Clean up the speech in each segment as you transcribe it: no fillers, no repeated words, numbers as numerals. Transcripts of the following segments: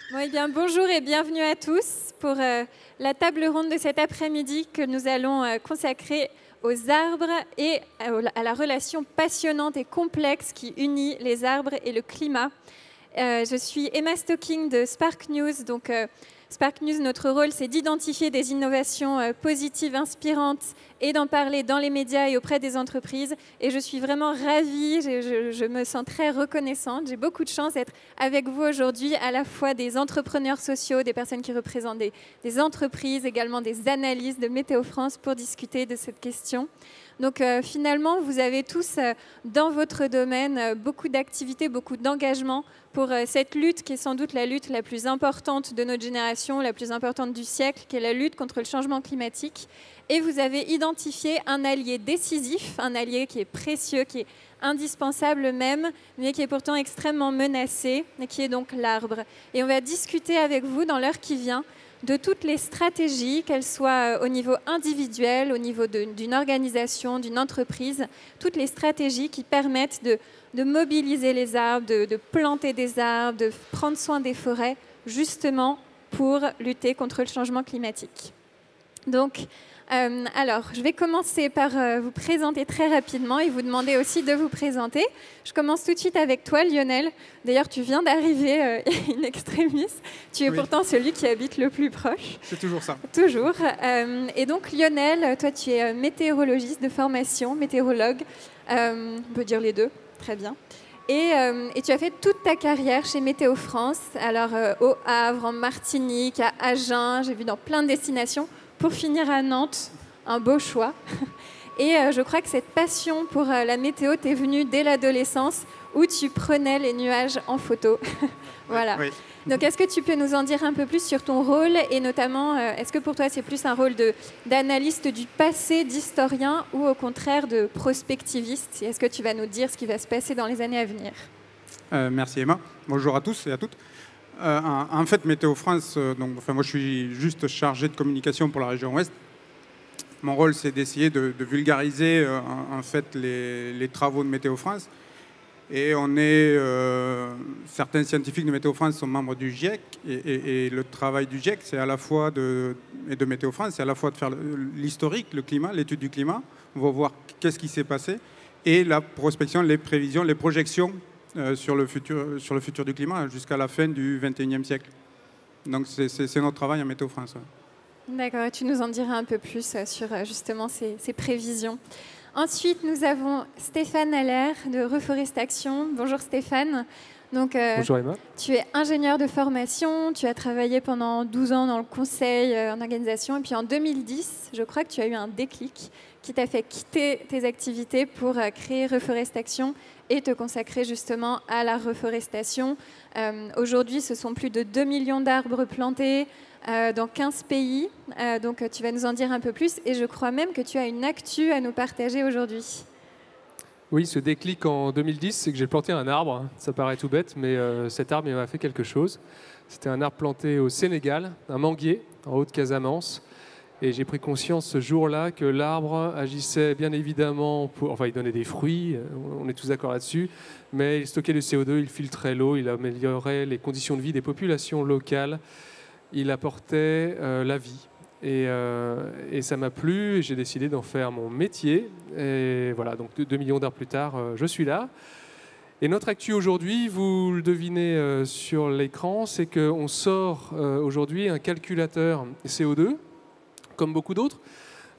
Bon, eh bien, bonjour et bienvenue à tous pour la table ronde de cet après-midi que nous allons consacrer aux arbres et à la relation passionnante et complexe qui unit les arbres et le climat. Je suis Emma Stocking de Spark News. Donc, Spark News, notre rôle, c'est d'identifier des innovations positives, inspirantes et d'en parler dans les médias et auprès des entreprises. Et je suis vraiment ravie, je me sens très reconnaissante. J'ai beaucoup de chance d'être avec vous aujourd'hui, à la fois des entrepreneurs sociaux, des personnes qui représentent des entreprises, également des analystes de Météo France pour discuter de cette question. Donc finalement, vous avez tous dans votre domaine beaucoup d'activités, beaucoup d'engagement pour cette lutte qui est sans doute la lutte la plus importante de notre génération, la plus importante du siècle, qui est la lutte contre le changement climatique. Et vous avez identifié un allié décisif, un allié qui est précieux, qui est indispensable même, mais qui est pourtant extrêmement menacé, et qui est donc l'arbre. Et on va discuter avec vous dans l'heure qui vient de toutes les stratégies, qu'elles soient au niveau individuel, au niveau d'une organisation, d'une entreprise, toutes les stratégies qui permettent de mobiliser les arbres, de planter des arbres, de prendre soin des forêts, justement pour lutter contre le changement climatique. Donc, alors, je vais commencer par vous présenter très rapidement et vous demander aussi de vous présenter. Je commence tout de suite avec toi, Lionel. D'ailleurs, tu viens d'arriver in extremis. Tu es pourtant celui qui habite le plus proche. C'est toujours ça. Toujours. Et donc, Lionel, toi, tu es météorologiste de formation, météorologue. On peut dire les deux, très bien. Et tu as fait toute ta carrière chez Météo France, alors au Havre, en Martinique, à Agen, j'ai vu dans plein de destinations, pour finir à Nantes, un beau choix. Et je crois que cette passion pour la météo t'est venue dès l'adolescence, où tu prenais les nuages en photo. Voilà. Oui. Donc, est-ce que tu peux nous en dire un peu plus sur ton rôle et notamment, est-ce que pour toi, c'est plus un rôle d'analyste du passé, d'historien ou au contraire de prospectiviste? Et est-ce que tu vas nous dire ce qui va se passer dans les années à venir? Merci Emma. Bonjour à tous et à toutes. En fait, Météo France, moi, je suis juste chargé de communication pour la région Ouest. Mon rôle, c'est d'essayer de vulgariser en fait, les travaux de Météo France. Et certains scientifiques de Météo France sont membres du GIEC. Et le travail du GIEC, c'est à la fois et de Météo France, c'est à la fois de faire l'historique, le climat, l'étude du climat. On va voir qu'est-ce qui s'est passé. Et la prospection, les prévisions, les projections sur le futur du climat jusqu'à la fin du XXIe siècle. Donc c'est notre travail à Météo France. D'accord, tu nous en diras un peu plus sur justement ces prévisions. Ensuite, nous avons Stéphane Haller de Reforestation. Bonjour Stéphane. Donc, bonjour Emma. Tu es ingénieur de formation, tu as travaillé pendant 12 ans dans le conseil en organisation et puis en 2010, je crois que tu as eu un déclic qui t'a fait quitter tes activités pour créer Reforestation et te consacrer justement à la reforestation. Aujourd'hui, ce sont plus de 2 millions d'arbres plantés dans 15 pays. Donc, tu vas nous en dire un peu plus. Et je crois même que tu as une actu à nous partager aujourd'hui. Oui, ce déclic en 2010, c'est que j'ai planté un arbre. Ça paraît tout bête, mais cet arbre m'a fait quelque chose. C'était un arbre planté au Sénégal, un manguier, en Haute-Casamance. Et j'ai pris conscience ce jour-là que l'arbre agissait bien évidemment il donnait des fruits, on est tous d'accord là-dessus, mais il stockait le CO2, il filtrait l'eau, il améliorait les conditions de vie des populations locales, il apportait la vie. Et ça m'a plu, et j'ai décidé d'en faire mon métier. Et voilà, donc 2 millions d'heures plus tard, je suis là. Et notre actu aujourd'hui, vous le devinez sur l'écran, c'est qu'on sort aujourd'hui un calculateur CO2, comme beaucoup d'autres.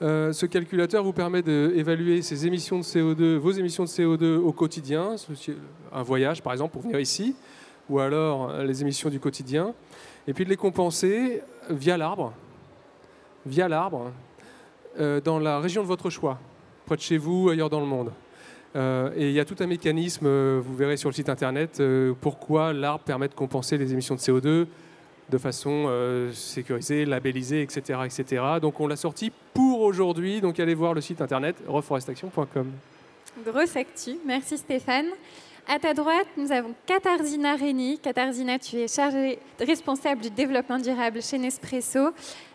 Ce calculateur vous permet d'évaluer vos émissions de CO2 au quotidien, un voyage par exemple pour venir ici, ou alors les émissions du quotidien, et puis de les compenser via l'arbre, dans la région de votre choix, près de chez vous, ailleurs dans le monde. Et il y a tout un mécanisme, vous verrez sur le site internet, pourquoi l'arbre permet de compenser les émissions de CO2 de façon sécurisée, labellisée, etc., etc. Donc on l'a sorti pour aujourd'hui, donc allez voir le site internet reforestation.com. Grosse actu, merci Stéphane. À ta droite, nous avons Katarzyna Reni. Katarzyna, tu es responsable du développement durable chez Nespresso.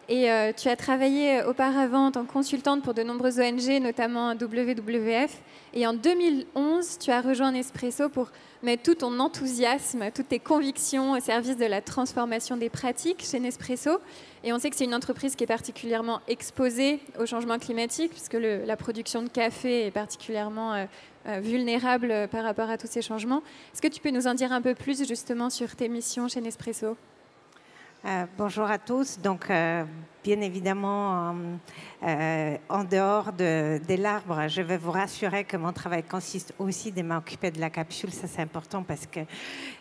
Et tu as travaillé auparavant en tant que consultante pour de nombreuses ONG, notamment WWF. Et en 2011, tu as rejoint Nespresso pour mettre tout ton enthousiasme, toutes tes convictions au service de la transformation des pratiques chez Nespresso. Et on sait que c'est une entreprise qui est particulièrement exposée au changement climatique, puisque la production de café est particulièrement vulnérable par rapport à tous ces changements. Est-ce que tu peux nous en dire un peu plus justement sur tes missions chez Nespresso ? Bonjour à tous. Donc, bien évidemment, en dehors de l'arbre, je vais vous rassurer que mon travail consiste aussi de m'occuper de la capsule. Ça, c'est important parce que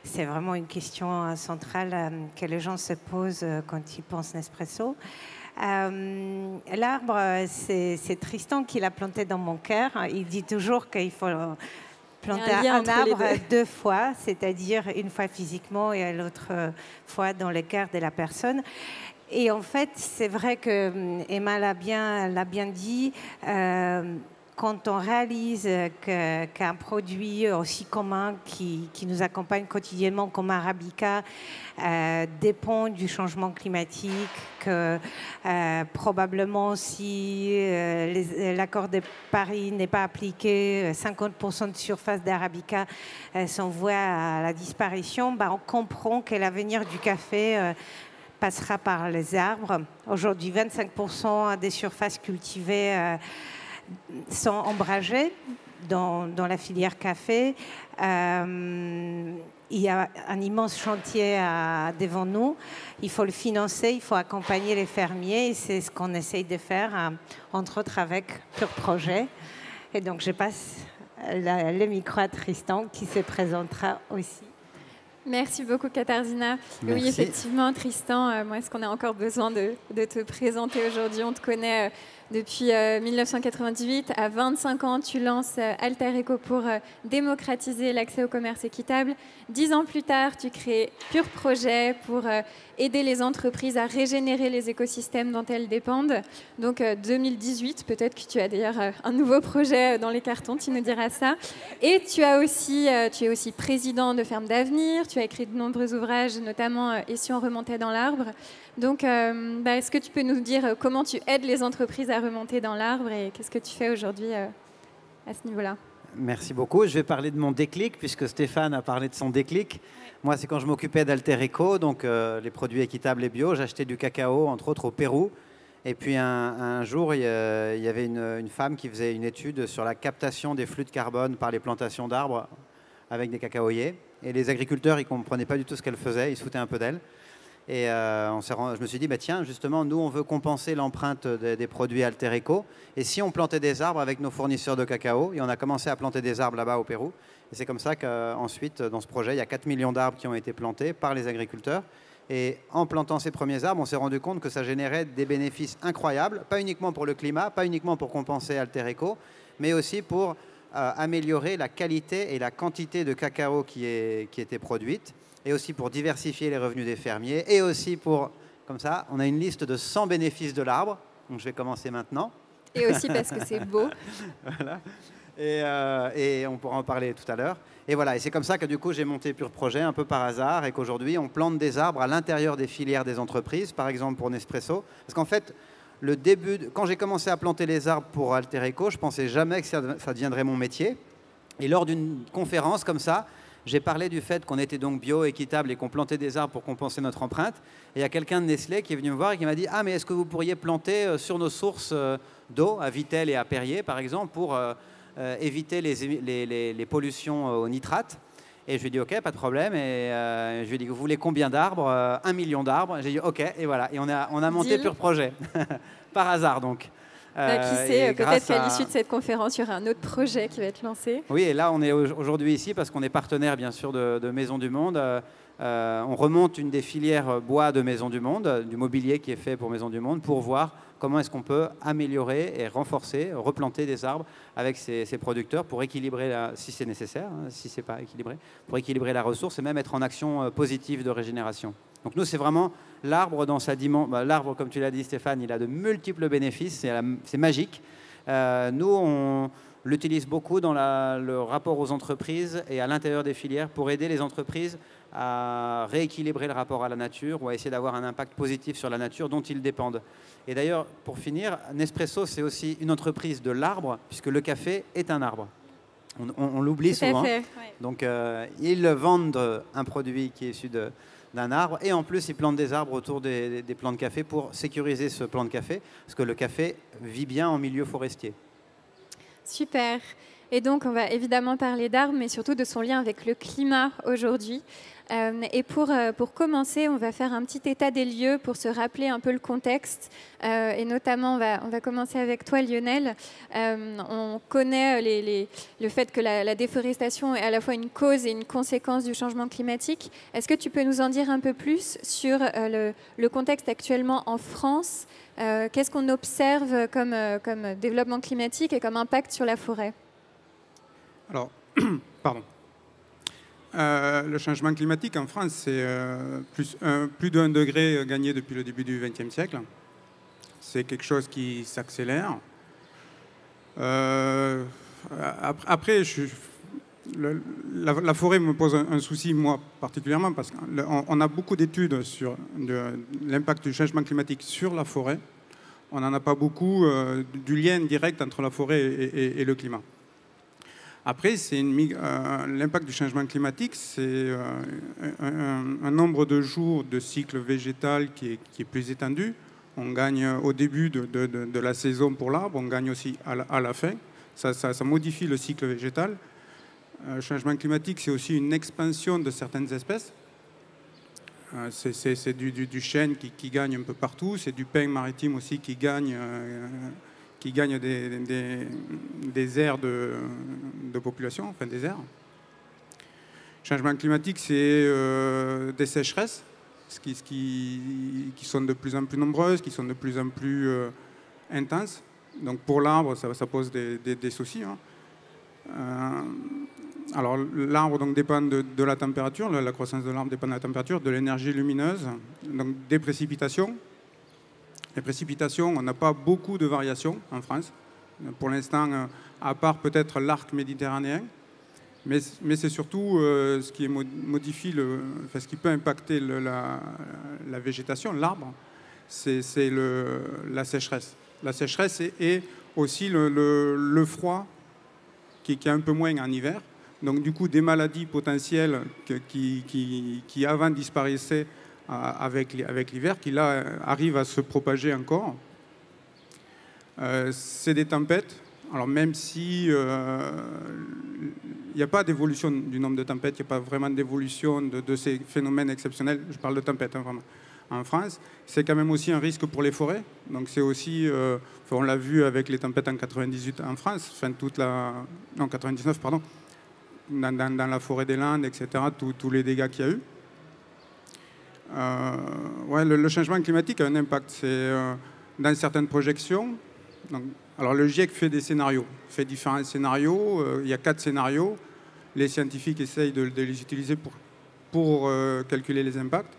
c'est vraiment une question centrale que les gens se posent quand ils pensent Nespresso. L'arbre, c'est Tristan qui l'a planté dans mon cœur. Il dit toujours qu'il faut planter un arbre 2 fois, c'est-à-dire une fois physiquement et l'autre fois dans le cœur de la personne. Et en fait, c'est vrai que Emma l'a bien dit, quand on réalise qu'un produit aussi commun qui nous accompagne quotidiennement comme Arabica dépend du changement climatique, que probablement si l'accord de Paris n'est pas appliqué, 50% de surface d'Arabica sont vouées à la disparition, on comprend que l'avenir du café passera par les arbres. Aujourd'hui, 25% des surfaces cultivées sont ombragées dans la filière café. Il y a un immense chantier devant nous. Il faut le financer, il faut accompagner les fermiers. Et c'est ce qu'on essaye de faire, entre autres avec Pure Projet. Et donc, je passe le micro à Tristan, qui se présentera aussi. Merci beaucoup, Katarzyna. Oui, effectivement, Tristan, est-ce qu'on a encore besoin de te présenter aujourd'hui? On te connaît depuis 1998. À 25 ans, tu lances Alter Eco pour démocratiser l'accès au commerce équitable. 10 ans plus tard, tu crées Pure Projet pour aider les entreprises à régénérer les écosystèmes dont elles dépendent. Donc, 2018, peut-être que tu as d'ailleurs un nouveau projet dans les cartons, tu nous diras ça. Et tu es aussi président de Ferme d'Avenir. Tu as écrit de nombreux ouvrages, notamment « Et si on remontait dans l'arbre ». Donc, est-ce que tu peux nous dire comment tu aides les entreprises à remonter dans l'arbre et qu'est-ce que tu fais aujourd'hui à ce niveau-là? Merci beaucoup. Je vais parler de mon déclic, puisque Stéphane a parlé de son déclic. Moi, c'est quand je m'occupais d'Alter Eco, donc les produits équitables et bio. J'achetais du cacao, entre autres, au Pérou. Et puis, un jour, il y avait une femme qui faisait une étude sur la captation des flux de carbone par les plantations d'arbres avec des cacaoyers. Et les agriculteurs, ils ne comprenaient pas du tout ce qu'elle faisait. Ils se foutaient un peu d'elle. Et je me suis dit, tiens, justement, nous, on veut compenser l'empreinte des produits Alter Eco. Et si on plantait des arbres avec nos fournisseurs de cacao? Et on a commencé à planter des arbres là-bas au Pérou. Et c'est comme ça qu'ensuite, dans ce projet, il y a 4 millions d'arbres qui ont été plantés par les agriculteurs. Et en plantant ces premiers arbres, on s'est rendu compte que ça générait des bénéfices incroyables, pas uniquement pour le climat, pas uniquement pour compenser Alter Eco, mais aussi pour améliorer la qualité et la quantité de cacao qui était produite, et aussi pour diversifier les revenus des fermiers, et aussi pour, comme ça, on a une liste de 100 bénéfices de l'arbre, donc je vais commencer maintenant. Et aussi parce que c'est beau. Voilà. Et on pourra en parler tout à l'heure. Et voilà, et c'est comme ça que du coup j'ai monté Pure Projet un peu par hasard, et qu'aujourd'hui on plante des arbres à l'intérieur des filières des entreprises, par exemple pour Nespresso, parce qu'en fait, quand j'ai commencé à planter les arbres pour Alter Eco, je ne pensais jamais que ça deviendrait mon métier. Et lors d'une conférence comme ça, j'ai parlé du fait qu'on était donc bio, équitable et qu'on plantait des arbres pour compenser notre empreinte. Et il y a quelqu'un de Nestlé qui est venu me voir et qui m'a dit « Ah, mais est-ce que vous pourriez planter sur nos sources d'eau, à Vittel et à Perrier, par exemple, pour éviter les pollutions aux nitrates ?» Et je lui ai dit « Ok, pas de problème. » Et je lui ai dit « Vous voulez combien d'arbres 1 million d'arbres. » J'ai dit « Ok. » Et voilà. Et on a monté Pure Projet. Par hasard, donc. Qui sait, peut-être qu'à l'issue de cette conférence, il y aura un autre projet qui va être lancé. Oui, et là, on est aujourd'hui ici parce qu'on est partenaire, bien sûr, de Maisons du Monde. On remonte une des filières bois de Maisons du Monde, du mobilier qui est fait pour Maisons du Monde, pour voir comment est-ce qu'on peut améliorer et renforcer, replanter des arbres avec ces producteurs pour équilibrer, si c'est nécessaire, si ce n'est pas équilibré, pour équilibrer la ressource et même être en action positive de régénération. Donc nous, c'est vraiment l'arbre dans sa dimension. L'arbre, comme tu l'as dit, Stéphane, il a de multiples bénéfices, c'est magique. Nous, l'utilise beaucoup dans le rapport aux entreprises et à l'intérieur des filières pour aider les entreprises à rééquilibrer le rapport à la nature ou à essayer d'avoir un impact positif sur la nature dont ils dépendent. Et d'ailleurs, pour finir, Nespresso, c'est aussi une entreprise de l'arbre, puisque le café est un arbre. On l'oublie souvent. Fait, ouais. Donc, ils vendent un produit qui est issu d'un arbre, et en plus, ils plantent des arbres autour des plants de café pour sécuriser ce plant de café, parce que le café vit bien en milieu forestier. Super. Et donc, on va évidemment parler d'arbres, mais surtout de son lien avec le climat aujourd'hui. Et pour commencer, on va faire un petit état des lieux pour se rappeler un peu le contexte. Et notamment, on va commencer avec toi, Lionel. On connaît le fait que la déforestation est à la fois une cause et une conséquence du changement climatique. Est-ce que tu peux nous en dire un peu plus sur le contexte actuellement en France? Qu'est-ce qu'on observe comme développement climatique et comme impact sur la forêt? Alors, pardon. Le changement climatique en France, c'est plus d'1 degré gagné depuis le début du XXe siècle. C'est quelque chose qui s'accélère. Après, la forêt me pose un souci, moi, particulièrement, parce qu'on a beaucoup d'études sur l'impact du changement climatique sur la forêt. On n'en a pas beaucoup du lien direct entre la forêt et le climat. Après, l'impact du changement climatique, c'est un nombre de jours de cycle végétal qui est plus étendu. On gagne au début de la saison pour l'arbre, on gagne aussi à la fin. Ça modifie le cycle végétal. Le changement climatique, c'est aussi une expansion de certaines espèces. C'est du chêne qui gagne un peu partout, c'est du pin maritime aussi qui gagne des aires de population, enfin des aires. Changement climatique, c'est des sécheresses qui sont de plus en plus nombreuses, qui sont de plus en plus intenses. Donc pour l'arbre, ça pose des soucis. Hein. Alors l'arbre donc, dépend de la température, la croissance de l'arbre dépend de la température, de l'énergie lumineuse, donc des précipitations. Les précipitations, on n'a pas beaucoup de variations en France, pour l'instant, à part peut-être l'arc méditerranéen, mais c'est surtout ce qui modifie, ce qui peut impacter la végétation, l'arbre, c'est la sécheresse. La sécheresse et aussi le froid qui est un peu moins en hiver. Donc du coup, des maladies potentielles qui avant disparaissaient avec l'hiver, qui là arrive à se propager encore. C'est des tempêtes. Alors même si il n'y a pas d'évolution du nombre de tempêtes, il n'y a pas vraiment d'évolution de ces phénomènes exceptionnels, je parle de tempêtes hein, vraiment, en France, c'est quand même aussi un risque pour les forêts. Donc c'est aussi, on l'a vu avec les tempêtes en 98 en France, enfin 99 pardon, dans la forêt des Landes, etc., tous les dégâts qu'il y a eu. Ouais, le changement climatique a un impact. Dans certaines projections. Donc, alors le GIEC fait des scénarios, fait différents scénarios. Il y a 4 scénarios. Les scientifiques essayent de les utiliser pour calculer les impacts.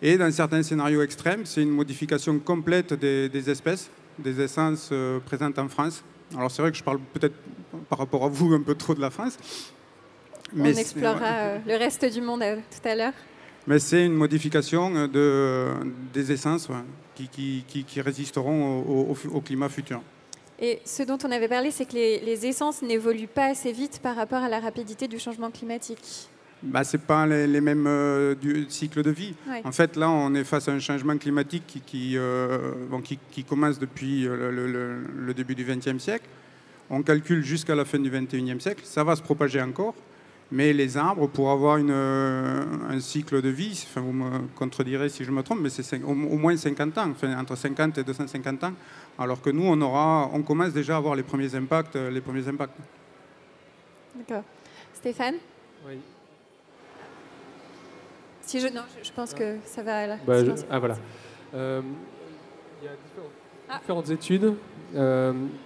Et dans certains scénarios extrêmes, c'est une modification complète des espèces, des essences présentes en France. Alors c'est vrai que je parle peut-être par rapport à vous un peu trop de la France. Mais on explorera le reste du monde tout à l'heure. Mais c'est une modification des essences qui résisteront au climat futur. Et ce dont on avait parlé, c'est que les essences n'évoluent pas assez vite par rapport à la rapidité du changement climatique. Bah, ce n'est pas les mêmes cycles de vie. Ouais. En fait, là, on est face à un changement climatique qui commence depuis le début du XXe siècle. On calcule jusqu'à la fin du XXIe siècle. Ça va se propager encore. Mais les arbres, pour avoir un cycle de vie, enfin, vous me contredirez si je me trompe, mais c'est au moins 50 ans, enfin, entre 50 et 250 ans, alors que nous, on commence déjà à avoir les premiers impacts. D'accord. Stéphane ? Oui. Je pense que ça va là. Voilà. Il y a différentes études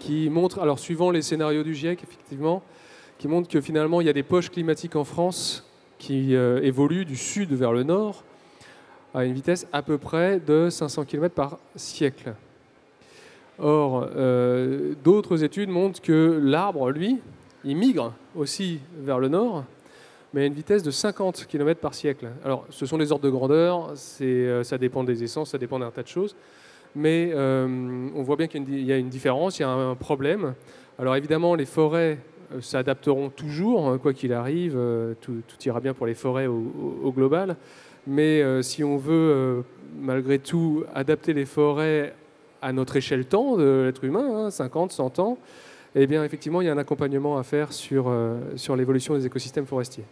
qui montrent, alors suivant les scénarios du GIEC, effectivement, qui montrent que finalement, il y a des poches climatiques en France qui évoluent du sud vers le nord à une vitesse à peu près de 500 km par siècle. Or, d'autres études montrent que l'arbre, lui, il migre aussi vers le nord, mais à une vitesse de 50 km par siècle. Alors, ce sont des ordres de grandeur, ça dépend des essences, ça dépend d'un tas de choses, mais on voit bien qu'il y a une différence, il y a un problème. Alors évidemment, les forêts s'adapteront toujours, quoi qu'il arrive, tout ira bien pour les forêts au global, mais si on veut, malgré tout, adapter les forêts à notre échelle temps de l'être humain, 50, 100 ans, eh bien effectivement, il y a un accompagnement à faire sur l'évolution des écosystèmes forestiers.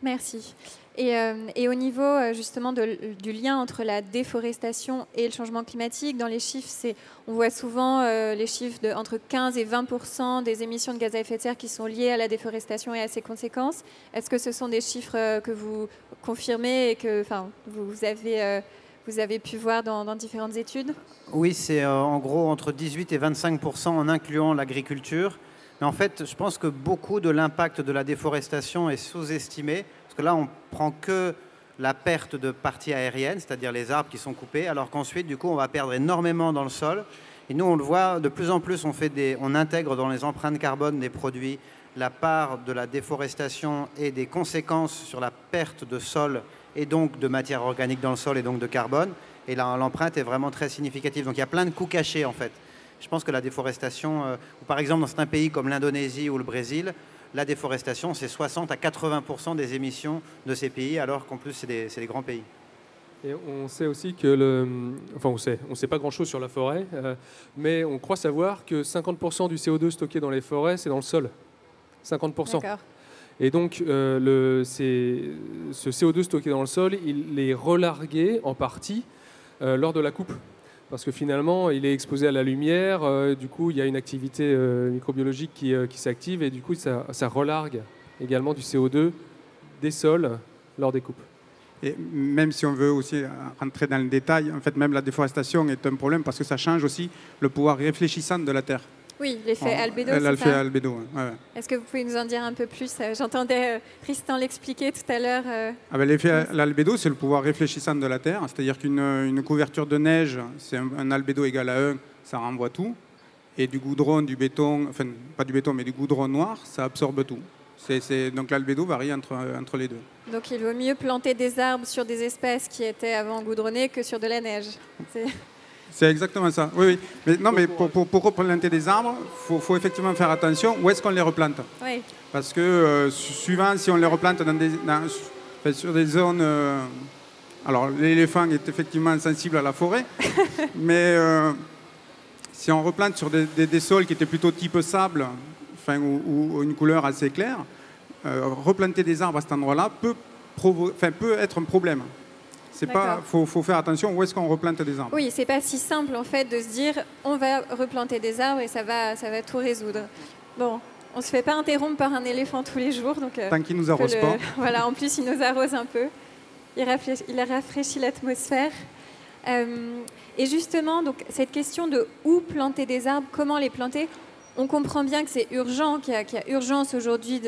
Merci. Et au niveau justement du lien entre la déforestation et le changement climatique, dans les chiffres, on voit souvent les chiffres de entre 15 et 20% des émissions de gaz à effet de serre qui sont liées à la déforestation et à ses conséquences. Est-ce que ce sont des chiffres que vous confirmez et que vous avez pu voir dans différentes études? Oui, c'est en gros entre 18 et 25% en incluant l'agriculture. Mais en fait, je pense que beaucoup de l'impact de la déforestation est sous-estimé. Parce que là, on prend que la perte de parties aériennes, c'est-à-dire les arbres qui sont coupés, alors qu'ensuite, du coup, on va perdre énormément dans le sol. Et nous, on le voit, de plus en plus, on intègre dans les empreintes carbone des produits la part de la déforestation et des conséquences sur la perte de sol et donc de matière organique dans le sol et donc de carbone. Et là, l'empreinte est vraiment très significative. Donc, il y a plein de coûts cachés, en fait. Je pense que la déforestation, par exemple, dans certains pays comme l'Indonésie ou le Brésil, la déforestation, c'est 60 à 80% des émissions de ces pays, alors qu'en plus, c'est des grands pays. Et on sait aussi que on sait pas grand-chose sur la forêt, mais on croit savoir que 50% du CO2 stocké dans les forêts, c'est dans le sol. 50%. D'accord. Et donc, ce CO2 stocké dans le sol, il est relargué en partie lors de la coupe. Parce que finalement, il est exposé à la lumière, du coup, il y a une activité microbiologique qui s'active, et du coup, ça relargue également du CO2 des sols lors des coupes. Et même si on veut aussi rentrer dans le détail, en fait, même la déforestation est un problème parce que ça change aussi le pouvoir réfléchissant de la Terre. Oui, l'effet albédo, c'est ça? L'effet albédo, ouais. Est-ce que vous pouvez nous en dire un peu plus? J'entendais Tristan l'expliquer tout à l'heure. L'effet albédo, c'est le pouvoir réfléchissant de la Terre. C'est-à-dire qu'une couverture de neige, c'est un albédo égal à 1, ça renvoie tout. Et du goudron, du béton, enfin pas du béton, mais du goudron noir, ça absorbe tout. Donc l'albédo varie entre les deux. Donc il vaut mieux planter des arbres sur des espèces qui étaient avant goudronnées que sur de la neige. C'est exactement ça. Oui. Mais pour replanter des arbres, faut effectivement faire attention où est-ce qu'on les replante. Oui. Parce que suivant si on les replante sur des zones... alors l'éléphant est effectivement sensible à la forêt, mais si on replante sur des sols qui étaient plutôt type sable, ou une couleur assez claire, replanter des arbres à cet endroit-là peut être un problème. Faut faire attention où est-ce qu'on replante des arbres. Oui, c'est pas si simple en fait de se dire on va replanter des arbres et ça va tout résoudre. Bon, on se fait pas interrompre par un éléphant tous les jours, donc tant qu'il nous arrose pas. Voilà, en plus il nous arrose un peu. Il rafraîchit l'atmosphère. Et justement, donc cette question de où planter des arbres, comment les planter. On comprend bien que c'est urgent, qu'il y a urgence aujourd'hui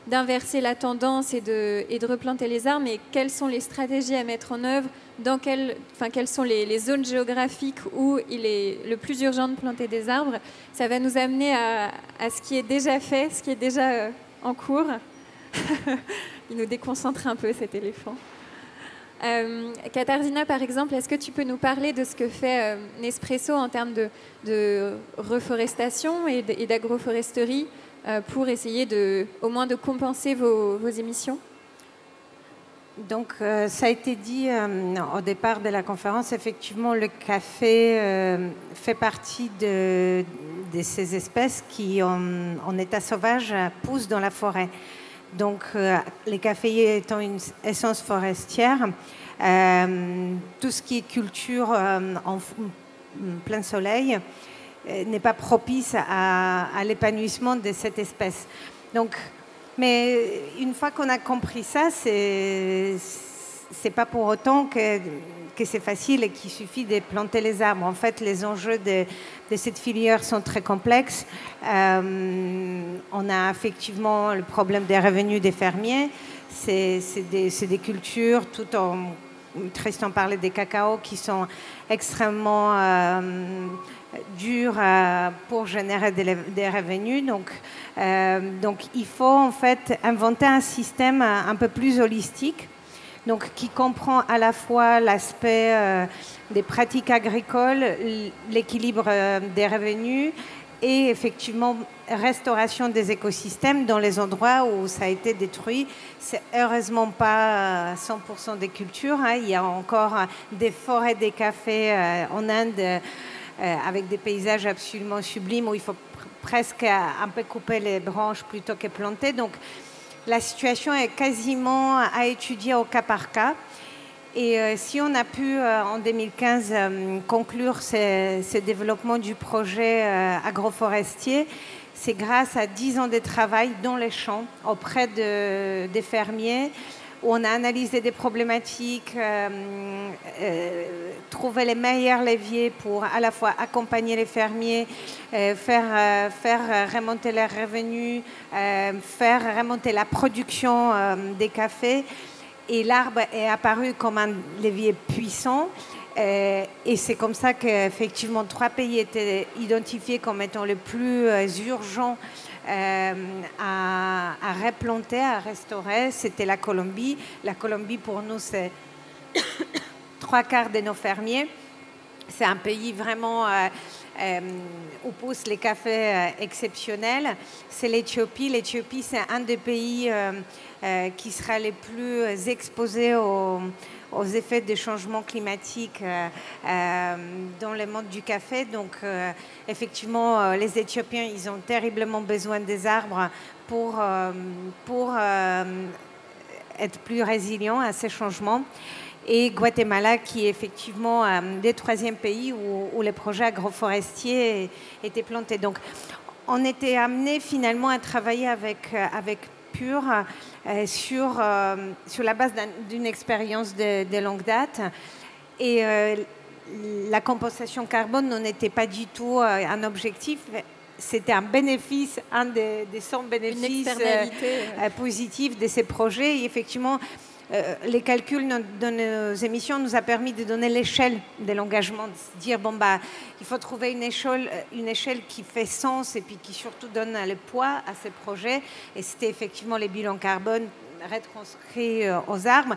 d'inverser la tendance et de replanter les arbres, mais quelles sont les stratégies à mettre en œuvre? Quelles sont les zones géographiques où il est le plus urgent de planter des arbres? Ça va nous amener à ce qui est déjà fait, ce qui est déjà en cours. Il nous déconcentre un peu, cet éléphant. Katarzyna, par exemple, est-ce que tu peux nous parler de ce que fait Nespresso en termes de reforestation et d'agroforesterie pour essayer au moins de compenser vos émissions? Donc, ça a été dit au départ de la conférence, effectivement, le café fait partie de ces espèces qui, en état sauvage, poussent dans la forêt. Donc, les caféiers étant une essence forestière, tout ce qui est culture en plein soleil n'est pas propice à l'épanouissement de cette espèce. Donc, mais une fois qu'on a compris ça, c'est pas pour autant que c'est facile et qu'il suffit de planter les arbres. En fait, les enjeux de cette filière sont très complexes. On a effectivement le problème des revenus des fermiers. C'est des cultures tout en Tristan parlait des cacao qui sont extrêmement durs pour générer des revenus. Donc, il faut en fait inventer un système un peu plus holistique, donc qui comprend à la fois l'aspect des pratiques agricoles, l'équilibre des revenus et effectivement restauration des écosystèmes dans les endroits où ça a été détruit. C'est heureusement pas 100% des cultures, hein. Il y a encore des forêts des cafés en Inde avec des paysages absolument sublimes où il faut presque un peu couper les branches plutôt que planter. Donc la situation est quasiment à étudier au cas par cas. Et si on a pu, en 2015, conclure ce développement du projet agroforestier, c'est grâce à 10 ans de travail dans les champs, auprès des fermiers, où on a analysé des problématiques, trouvé les meilleurs leviers pour à la fois accompagner les fermiers, faire remonter leurs revenus, faire remonter la production des cafés. Et l'arbre est apparu comme un levier puissant. Et c'est comme ça qu'effectivement 3 pays étaient identifiés comme étant les plus urgents à replanter, à restaurer. C'était la Colombie. La Colombie, pour nous, c'est 3/4 de nos fermiers. C'est un pays vraiment où poussent les cafés exceptionnels. C'est l'Éthiopie. L'Éthiopie, c'est un des pays qui sera les plus exposés aux effets des changements climatiques dans le monde du café. Donc, effectivement, les Éthiopiens, ils ont terriblement besoin des arbres pour être plus résilients à ces changements. Et Guatemala, qui est effectivement le 3e pays où les projets agroforestiers étaient plantés. Donc, on était amené finalement à travailler avec Pure sur la base d'une expérience de longue date. Et la compensation carbone n'en était pas du tout un objectif. C'était un bénéfice, un des 100 bénéfices positifs de ces projets. Et effectivement, les calculs de nos émissions nous a permis de donner l'échelle de l'engagement, de se dire bon bah il faut trouver une échelle qui fait sens et puis qui surtout donne le poids à ces projets. Et c'était effectivement les bilans carbone retranscrits aux arbres,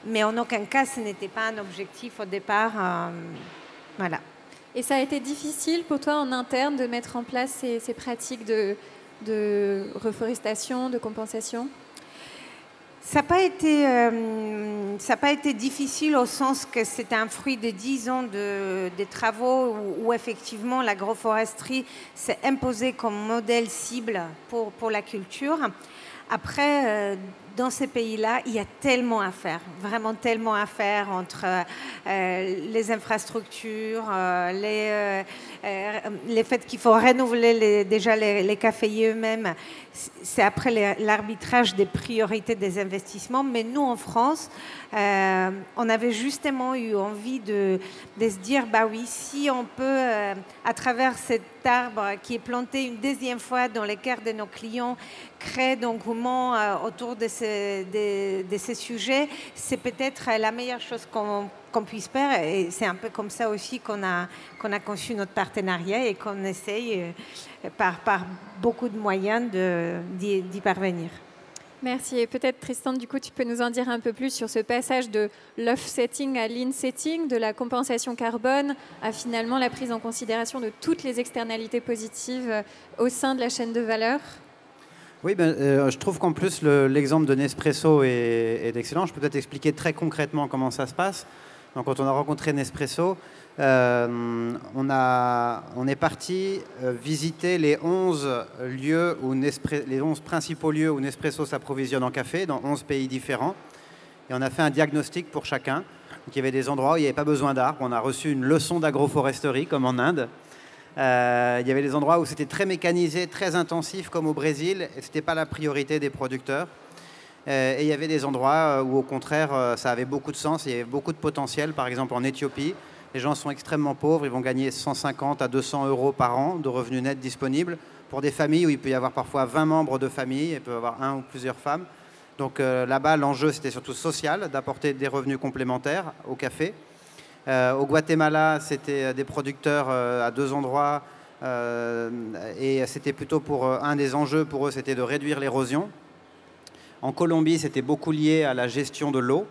mais en aucun cas ce n'était pas un objectif au départ. Voilà. Et ça a été difficile pour toi en interne de mettre en place ces pratiques de reforestation, de compensation? Ça n'a pas été difficile au sens que c'était un fruit de 10 ans de travaux où effectivement l'agroforesterie s'est imposée comme modèle cible pour la culture. Après, dans ces pays-là, il y a tellement à faire, vraiment tellement à faire entre les infrastructures, les faits qu'il faut renouveler déjà les caféiers eux-mêmes. C'est après l'arbitrage des priorités des investissements. Mais nous, en France, on avait justement eu envie de se dire, bah oui, si on peut, à travers cet arbre qui est planté une 2e fois dans les cœurs de nos clients, créer d'engouement autour de ces sujets, c'est peut-être la meilleure chose qu'on puisse faire. Et c'est un peu comme ça aussi qu'on a conçu notre partenariat et qu'on essaye par beaucoup de moyens d'y parvenir. Merci. Et peut-être, Tristan, du coup, tu peux nous en dire un peu plus sur ce passage de l'offsetting à l'insetting, de la compensation carbone à finalement la prise en considération de toutes les externalités positives au sein de la chaîne de valeur. Oui, je trouve qu'en plus, l'exemple de Nespresso est excellent. Je peux peut-être expliquer très concrètement comment ça se passe. Donc, quand on a rencontré Nespresso, on est parti visiter les 11 principaux lieux où Nespresso s'approvisionne en café dans 11 pays différents. Et on a fait un diagnostic pour chacun. Donc, il y avait des endroits où il n'y avait pas besoin d'arbres. On a reçu une leçon d'agroforesterie, comme en Inde. Il y avait des endroits où c'était très mécanisé, très intensif, comme au Brésil, et ce n'était pas la priorité des producteurs. Et il y avait des endroits où, au contraire, ça avait beaucoup de sens, il y avait beaucoup de potentiel. Par exemple, en Éthiopie, les gens sont extrêmement pauvres, ils vont gagner 150 à 200 euros par an de revenus nets disponibles pour des familles où il peut y avoir parfois 20 membres de famille, il peut y avoir un ou plusieurs femmes. Donc là-bas, l'enjeu, c'était surtout social, d'apporter des revenus complémentaires au café. Au Guatemala, c'était des producteurs à 2 endroits. Et c'était plutôt pour un des enjeux pour eux, c'était de réduire l'érosion. En Colombie, c'était beaucoup lié à la gestion de l'eau.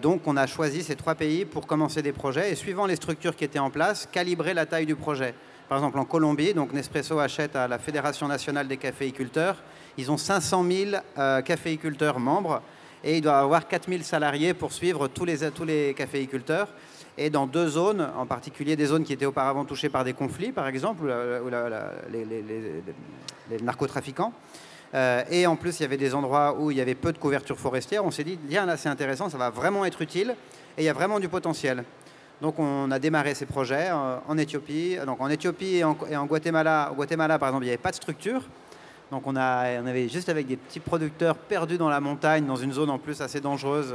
Donc, on a choisi ces 3 pays pour commencer des projets et suivant les structures qui étaient en place, calibrer la taille du projet. Par exemple, en Colombie, donc Nespresso achète à la Fédération nationale des caféiculteurs. Ils ont 500 000 caféiculteurs membres et ils doivent avoir 4 000 salariés pour suivre tous les caféiculteurs. Et dans 2 zones, en particulier des zones qui étaient auparavant touchées par des conflits, par exemple, ou les narcotrafiquants. Et en plus, il y avait des endroits où il y avait peu de couverture forestière. On s'est dit, tiens, là, c'est intéressant, ça va vraiment être utile et il y a vraiment du potentiel. Donc, on a démarré ces projets en Éthiopie. Donc, en Éthiopie et en Guatemala. Au Guatemala, par exemple, il n'y avait pas de structure. Donc, on avait juste avec des petits producteurs perdus dans la montagne, dans une zone en plus assez dangereuse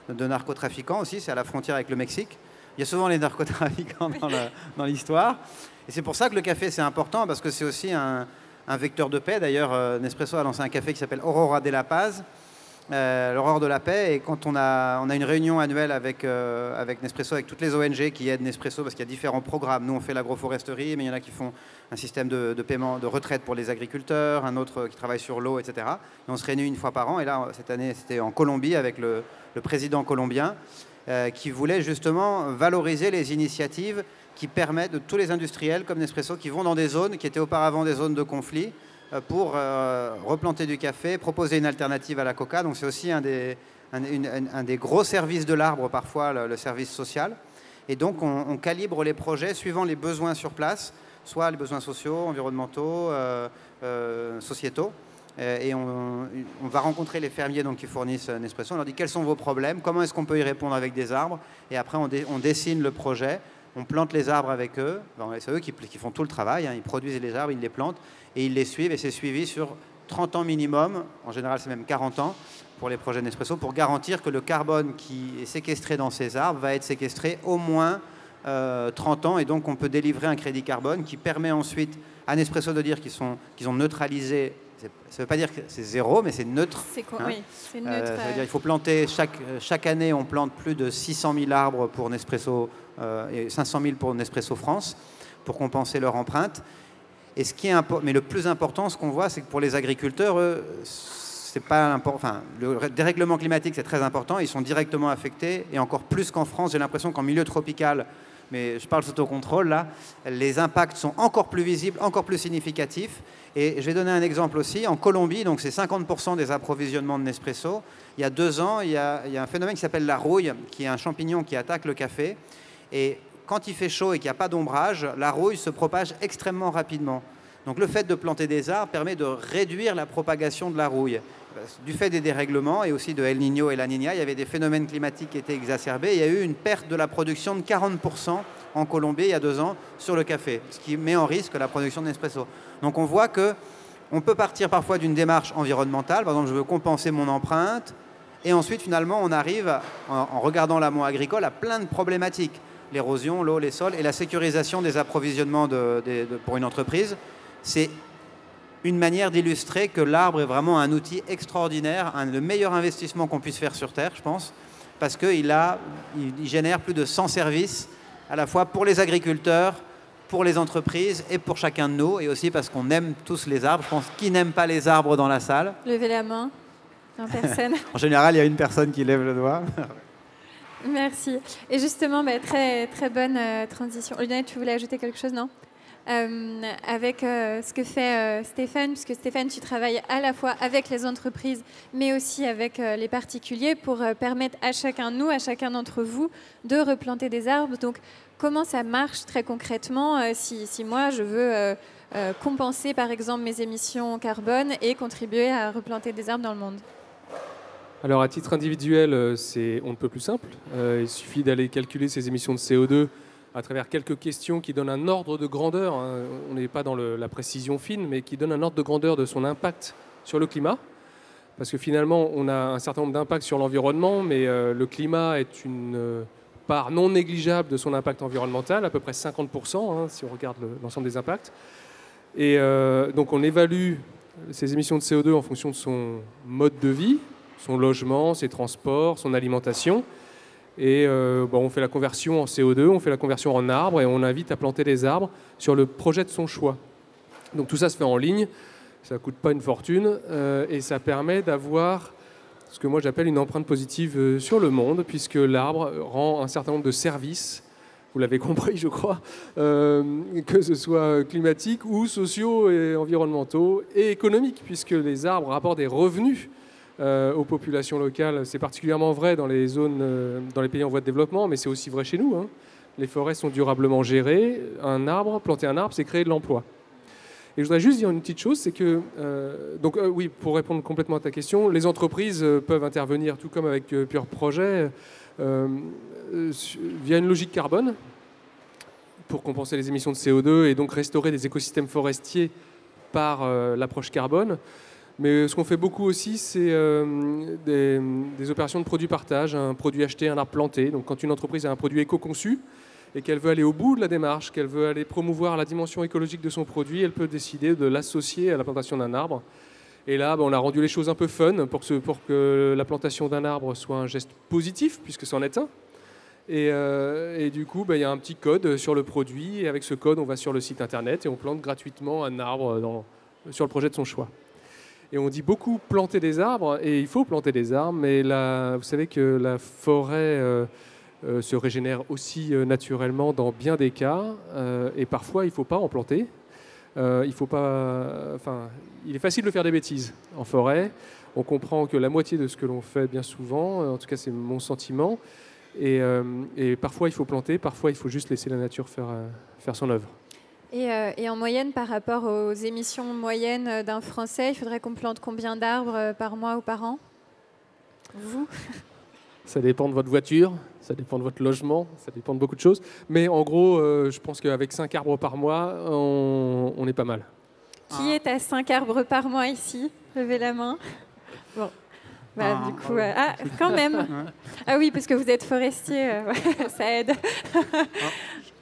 de narcotrafiquants aussi. C'est à la frontière avec le Mexique. Il y a souvent les narcotrafiquants dans l'histoire. Et c'est pour ça que le café, c'est important, parce que c'est aussi un vecteur de paix. D'ailleurs, Nespresso a lancé un café qui s'appelle Aurora de la Paz, l'aurore de la paix. Et quand on a une réunion annuelle avec Nespresso, avec toutes les ONG qui aident Nespresso, parce qu'il y a différents programmes. Nous, on fait l'agroforesterie, mais il y en a qui font un système de paiement de retraite pour les agriculteurs, un autre qui travaille sur l'eau, etc. Et on se réunit une fois par an. Et là, cette année, c'était en Colombie avec le président colombien, qui voulait justement valoriser les initiatives qui permettent de tous les industriels comme Nespresso qui vont dans des zones qui étaient auparavant des zones de conflit pour replanter du café, proposer une alternative à la coca. Donc c'est aussi un des gros services de l'arbre parfois, le service social. Et donc on calibre les projets suivant les besoins sur place, soit les besoins sociaux, environnementaux, sociétaux. Et on va rencontrer les fermiers donc, qui fournissent Nespresso. On leur dit quels sont vos problèmes, comment est-ce qu'on peut y répondre avec des arbres. Et après, on dessine le projet, on plante les arbres avec eux. C'est eux qui font tout le travail, hein. Ils produisent les arbres, ils les plantent et ils les suivent. Et c'est suivi sur 30 ans minimum, en général c'est même 40 ans pour les projets Nespresso, pour garantir que le carbone qui est séquestré dans ces arbres va être séquestré au moins 30 ans. Et donc on peut délivrer un crédit carbone qui permet ensuite à Nespresso de dire qu'ils ont neutralisé. Ça ne veut pas dire que c'est 0, mais c'est neutre. Oui, c'est neutre. Ça veut dire qu'il faut planter, chaque année, on plante plus de 600 000 arbres pour Nespresso et 500 000 pour Nespresso France pour compenser leur empreinte. Et mais le plus important, ce qu'on voit, c'est que pour les agriculteurs, c'est pas important. Le dérèglement climatique, c'est très important. Ils sont directement affectés et encore plus qu'en France. J'ai l'impression qu'en milieu tropical, mais je parle sous autocontrôle là, les impacts sont encore plus visibles, encore plus significatifs. Et je vais donner un exemple aussi. En Colombie, donc c'est 50% des approvisionnements de Nespresso. Il y a 2 ans, il y a un phénomène qui s'appelle la rouille, qui est un champignon qui attaque le café. Et quand il fait chaud et qu'il n'y a pas d'ombrage, la rouille se propage extrêmement rapidement. Donc le fait de planter des arbres permet de réduire la propagation de la rouille. Du fait des dérèglements et aussi de El Niño et La Niña, il y avait des phénomènes climatiques qui étaient exacerbés. Il y a eu une perte de la production de 40% en Colombie il y a 2 ans sur le café, ce qui met en risque la production de Nespresso. Donc on voit qu'on peut partir parfois d'une démarche environnementale. Par exemple, je veux compenser mon empreinte. Et ensuite, finalement, on arrive, en regardant l'amont agricole, à plein de problématiques. L'érosion, l'eau, les sols et la sécurisation des approvisionnements pour une entreprise. C'est une manière d'illustrer que l'arbre est vraiment un outil extraordinaire, le meilleur investissement qu'on puisse faire sur Terre, je pense, parce qu'il génère plus de 100 services, à la fois pour les agriculteurs, pour les entreprises et pour chacun de nous, et aussi parce qu'on aime tous les arbres. Je pense qui n'aime pas les arbres dans la salle? Levez la main. Non, personne. En général, il y a une personne qui lève le doigt. Merci. Et justement, très, très bonne transition. Lionel, tu voulais ajouter quelque chose, non? Avec ce que fait Stéphane, puisque Stéphane, tu travailles à la fois avec les entreprises, mais aussi avec les particuliers pour permettre à chacun de nous, à chacun d'entre vous, de replanter des arbres. Donc, comment ça marche très concrètement si moi, je veux compenser, par exemple, mes émissions carbone et contribuer à replanter des arbres dans le monde? Alors, à titre individuel, c'est on ne peut plus simple. Il suffit d'aller calculer ses émissions de CO2 à travers quelques questions qui donnent un ordre de grandeur. On n'est pas dans la précision fine, mais qui donnent un ordre de grandeur de son impact sur le climat. Parce que finalement, on a un certain nombre d'impacts sur l'environnement, mais le climat est une part non négligeable de son impact environnemental, à peu près 50%, si on regarde l'ensemble des impacts. Et donc on évalue ses émissions de CO2 en fonction de son mode de vie, son logement, ses transports, son alimentation. Et on fait la conversion en CO2, on fait la conversion en arbres et on invite à planter des arbres sur le projet de son choix. Donc tout ça se fait en ligne, ça ne coûte pas une fortune et ça permet d'avoir ce que moi j'appelle une empreinte positive sur le monde, puisque l'arbre rend un certain nombre de services, vous l'avez compris je crois, que ce soit climatiques ou sociaux et environnementaux et économiques, puisque les arbres rapportent des revenus aux populations locales. C'est particulièrement vrai dans les zones, dans les pays en voie de développement, mais c'est aussi vrai chez nous, hein. Les forêts sont durablement gérées, planter un arbre, c'est créer de l'emploi. Et je voudrais juste dire une petite chose, c'est que, oui, pour répondre complètement à ta question, les entreprises peuvent intervenir, tout comme avec Pure Projet, via une logique carbone, pour compenser les émissions de CO2 et donc restaurer des écosystèmes forestiers par l'approche carbone. Mais ce qu'on fait beaucoup aussi, c'est des opérations de produits partage, un produit acheté, un arbre planté. Donc quand une entreprise a un produit éco-conçu, et qu'elle veut aller au bout de la démarche, qu'elle veut aller promouvoir la dimension écologique de son produit, elle peut décider de l'associer à la plantation d'un arbre. Et là, on a rendu les choses un peu fun pour que la plantation d'un arbre soit un geste positif, puisque c'en est un. Et du coup, il y a un petit code sur le produit, et avec ce code, on va sur le site internet et on plante gratuitement un arbre sur le projet de son choix. Et on dit beaucoup planter des arbres, et il faut planter des arbres, mais vous savez que la forêt se régénère aussi naturellement dans bien des cas, et parfois il ne faut pas en planter. Il est facile de faire des bêtises en forêt. On comprend que la moitié de ce que l'on fait bien souvent, en tout cas c'est mon sentiment, et parfois il faut planter, parfois il faut juste laisser la nature faire son œuvre. Et en moyenne, par rapport aux émissions moyennes d'un Français, il faudrait qu'on plante combien d'arbres par mois ou par an? Vous? Ça dépend de votre voiture, ça dépend de votre logement, ça dépend de beaucoup de choses. Mais en gros, je pense qu'avec 5 arbres par mois, on est pas mal. Qui est à 5 arbres par mois ici? Levez la main. Bon. Du coup, quand même. Ah oui, parce que vous êtes forestier, ça aide.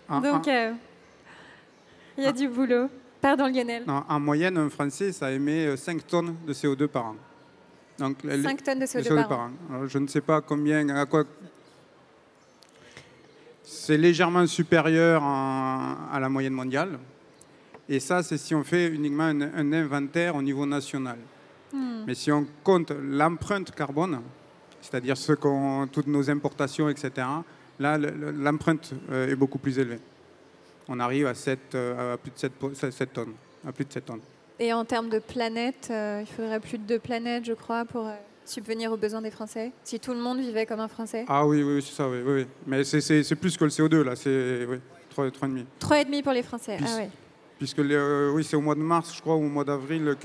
Donc, il y a du boulot. Pardon, Lionel. Non, en moyenne, un Français, ça émet 5 tonnes de CO2 par an. Donc, 5 tonnes de CO2 par an. Alors, je ne sais pas à quoi. C'est légèrement supérieur à la moyenne mondiale. Et ça, c'est si on fait uniquement un inventaire au niveau national. Mais si on compte l'empreinte carbone, c'est-à-dire toutes nos importations, etc., là, l'empreinte est beaucoup plus élevée. On arrive à plus de 7 tonnes. À plus de 7 tonnes. Et en termes de planète, il faudrait plus de 2 planètes, je crois, pour subvenir aux besoins des Français, si tout le monde vivait comme un Français. Ah oui, c'est ça, oui. Mais c'est plus que le CO2, là, c'est 3,5. 3,5 pour les Français, oui. Puisque c'est au mois de mars, je crois, ou au mois d'avril,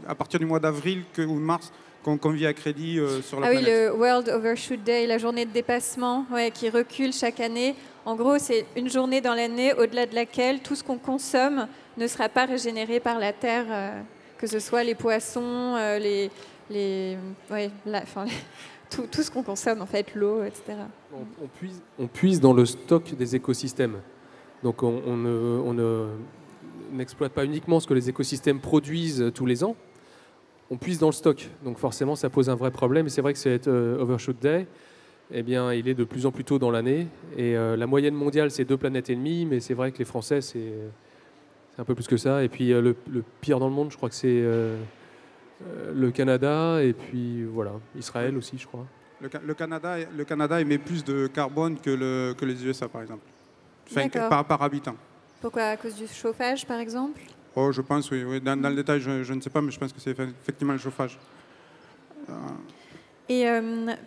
à partir du mois d'avril ou de mars, qu'on vit à crédit sur la planète. Ah oui, le World Overshoot Day, la journée de dépassement, qui recule chaque année. En gros, c'est une journée dans l'année au-delà de laquelle tout ce qu'on consomme ne sera pas régénéré par la Terre, que ce soit les poissons, tout ce qu'on consomme, en fait, l'eau, etc. On puise dans le stock des écosystèmes. Donc on n'exploite pas uniquement ce que les écosystèmes produisent tous les ans, on puise dans le stock. Donc forcément, ça pose un vrai problème. Et c'est vrai que cet Overshoot Day, eh bien, il est de plus en plus tôt dans l'année. Et la moyenne mondiale, c'est 2 planètes et demie, mais c'est vrai que les Français, c'est un peu plus que ça. Et puis le pire dans le monde, je crois que c'est le Canada, et puis voilà, Israël aussi, je crois. Le Canada émet plus de carbone que les USA, par exemple. Par habitant. Pourquoi? À cause du chauffage, par exemple? Oh, je pense, oui. Dans le détail, je ne sais pas, mais je pense que c'est effectivement le chauffage. Et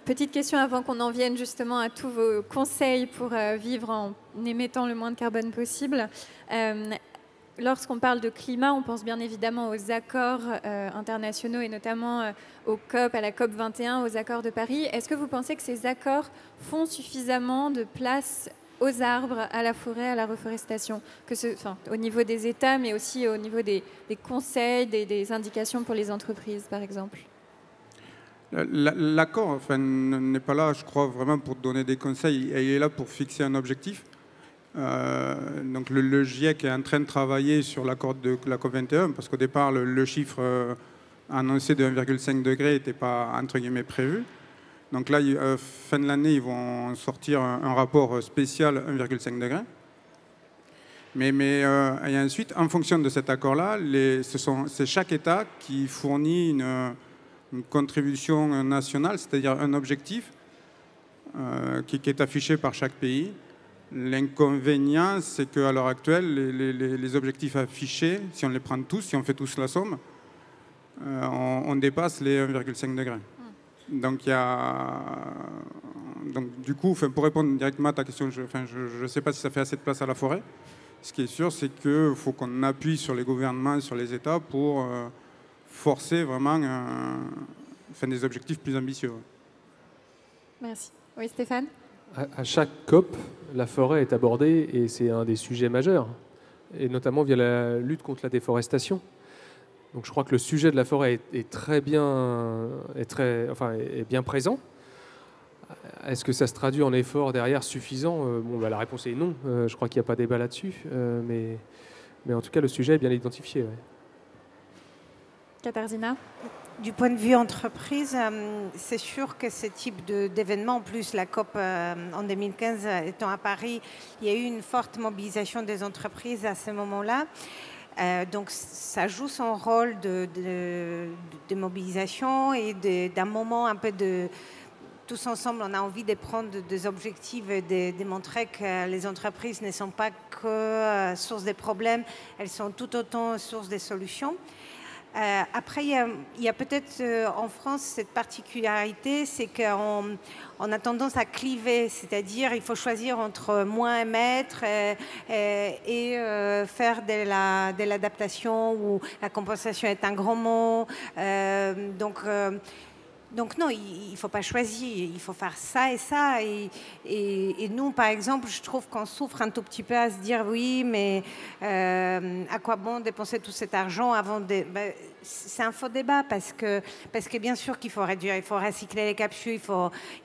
petite question avant qu'on en vienne justement à tous vos conseils pour vivre en émettant le moins de carbone possible. Lorsqu'on parle de climat, on pense bien évidemment aux accords internationaux et notamment au COP, à la COP 21, aux accords de Paris. Est-ce que vous pensez que ces accords font suffisamment de place aux arbres, à la forêt, à la reforestation, au niveau des États, mais aussi au niveau des conseils, des indications pour les entreprises, par exemple? L'accord n'est pas là, je crois, vraiment pour donner des conseils. Il est là pour fixer un objectif. Donc le GIEC est en train de travailler sur l'accord de la COP21, parce qu'au départ, le chiffre annoncé de 1,5 degré n'était pas, entre guillemets, prévu. Donc là, fin de l'année, ils vont sortir un rapport spécial 1,5 degré. Et ensuite, en fonction de cet accord-là, c'est chaque État qui fournit une contribution nationale, c'est-à-dire un objectif qui est affiché par chaque pays. L'inconvénient, c'est qu'à l'heure actuelle, les objectifs affichés, si on les prend tous, si on fait tous la somme, on dépasse les 1,5 degrés. Donc, du coup, pour répondre directement à ta question, je ne sais pas si ça fait assez de place à la forêt. Ce qui est sûr, c'est qu'il faut qu'on appuie sur les gouvernements, sur les États pour forcer vraiment des objectifs plus ambitieux. Merci. Oui, Stéphane ? À chaque COP, la forêt est abordée et c'est un des sujets majeurs, et notamment via la lutte contre la déforestation. Donc je crois que le sujet de la forêt est bien présent. Est-ce que ça se traduit en effort derrière suffisant ? La réponse est non. Je crois qu'il n'y a pas débat là-dessus. Mais en tout cas, le sujet est bien identifié. Ouais. Katarzyna ? Du point de vue entreprise, c'est sûr que ce type d'événement, en plus la COP en 2015 étant à Paris, il y a eu une forte mobilisation des entreprises à ce moment-là. Donc ça joue son rôle de mobilisation et d'un moment un peu de... Tous ensemble, on a envie de prendre des objectifs et de démontrer que les entreprises ne sont pas que source des problèmes, elles sont tout autant source des solutions. Après, il y a peut-être en France cette particularité, c'est qu'on a tendance à cliver, c'est-à-dire il faut choisir entre moins émettre et faire de l'adaptation où la compensation est un grand mot. Donc non, il ne faut pas choisir, il faut faire ça et ça. Et nous, par exemple, je trouve qu'on souffre un tout petit peu à se dire oui, mais à quoi bon dépenser tout cet argent avant de... c'est un faux débat parce que bien sûr qu'il faut réduire, il faut recycler les capsules,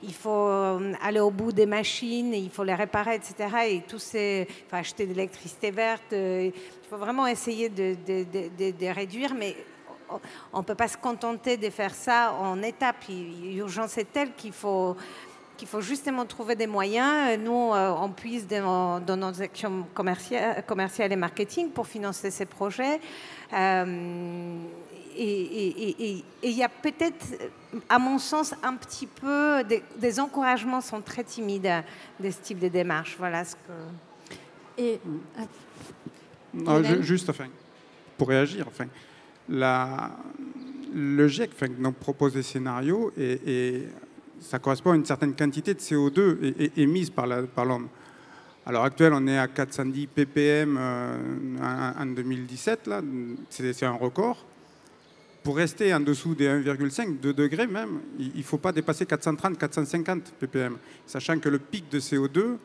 il faut aller au bout des machines, il faut les réparer, etc. Et il faut acheter de l'électricité verte, il faut vraiment essayer de réduire, mais... On ne peut pas se contenter de faire ça en étapes. L'urgence est telle qu'il faut justement trouver des moyens. Nous, on puise dans nos actions commerciales et marketing pour financer ces projets. Et il y a peut-être, à mon sens, un petit peu des encouragements sont très timides de ce type de démarche. Voilà ce que... Juste, pour réagir, le GIEC nous propose des scénarios et ça correspond à une certaine quantité de CO2 émise par l'homme. À l'heure actuelle, on est à 410 ppm en 2017, là, c'est un record. Pour rester en dessous des 1,5, 2 degrés même, il ne faut pas dépasser 430, 450 ppm, sachant que le pic de CO2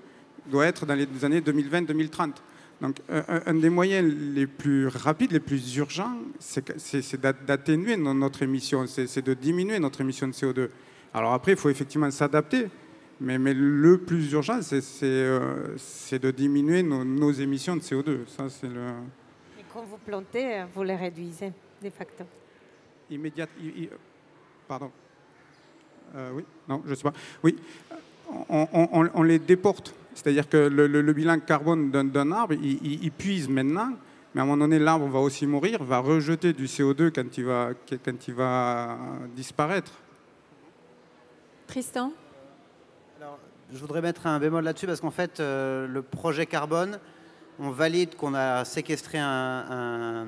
doit être dans les années 2020-2030. Donc, un des moyens les plus rapides, les plus urgents, c'est d'atténuer notre émission, c'est de diminuer notre émission de CO2. Alors après, il faut effectivement s'adapter, mais le plus urgent, c'est de diminuer nos émissions de CO2. Ça, c'est le... Et quand vous plantez, vous les réduisez, de facto. Pardon. Oui, non, je ne sais pas. Oui, on les déporte. C'est-à-dire que le bilan carbone d'un arbre, il puise maintenant, mais à un moment donné, l'arbre va aussi mourir, va rejeter du CO2 quand il va disparaître. Tristan ? Alors, je voudrais mettre un bémol là-dessus parce qu'en fait, le projet carbone, on valide qu'on a séquestré un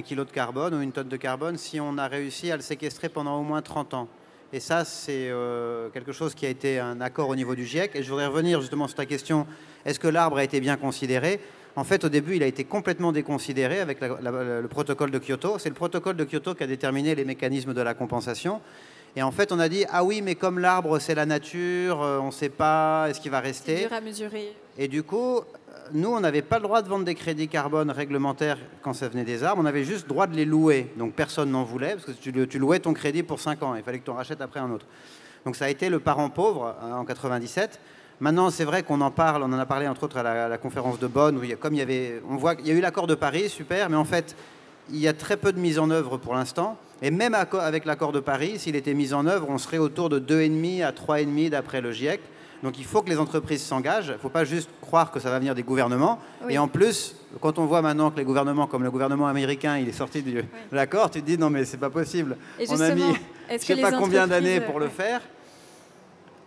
kilo de carbone ou une tonne de carbone si on a réussi à le séquestrer pendant au moins 30 ans. Et ça, c'est quelque chose qui a été un accord au niveau du GIEC. Et je voudrais revenir justement sur ta question, est-ce que l'arbre a été bien considéré ? En fait, au début, il a été complètement déconsidéré avec le protocole de Kyoto. C'est le protocole de Kyoto qui a déterminé les mécanismes de la compensation. Et en fait, on a dit, ah oui, mais comme l'arbre, c'est la nature, on ne sait pas, est-ce qu'il va rester ? C'est dur à mesurer. Et du coup, nous, on n'avait pas le droit de vendre des crédits carbone réglementaires quand ça venait des arbres. On avait juste le droit de les louer. Donc, personne n'en voulait parce que tu louais ton crédit pour 5 ans. Il fallait que tu en rachètes après un autre. Donc, ça a été le parent pauvre en 97. Maintenant, c'est vrai qu'on en parle, on en a parlé entre autres à la conférence de Bonn, où on voit qu'il y a eu l'accord de Paris, super, mais en fait, il y a très peu de mise en œuvre pour l'instant. Et même avec l'accord de Paris, s'il était mis en œuvre, on serait autour de 2,5 à 3,5 d'après le GIEC. Donc il faut que les entreprises s'engagent. Il ne faut pas juste croire que ça va venir des gouvernements. Oui. Et en plus, quand on voit maintenant que les gouvernements, comme le gouvernement américain, il est sorti de l'accord, tu te dis non mais c'est pas possible. Et on a mis je ne sais pas combien d'années pour le faire.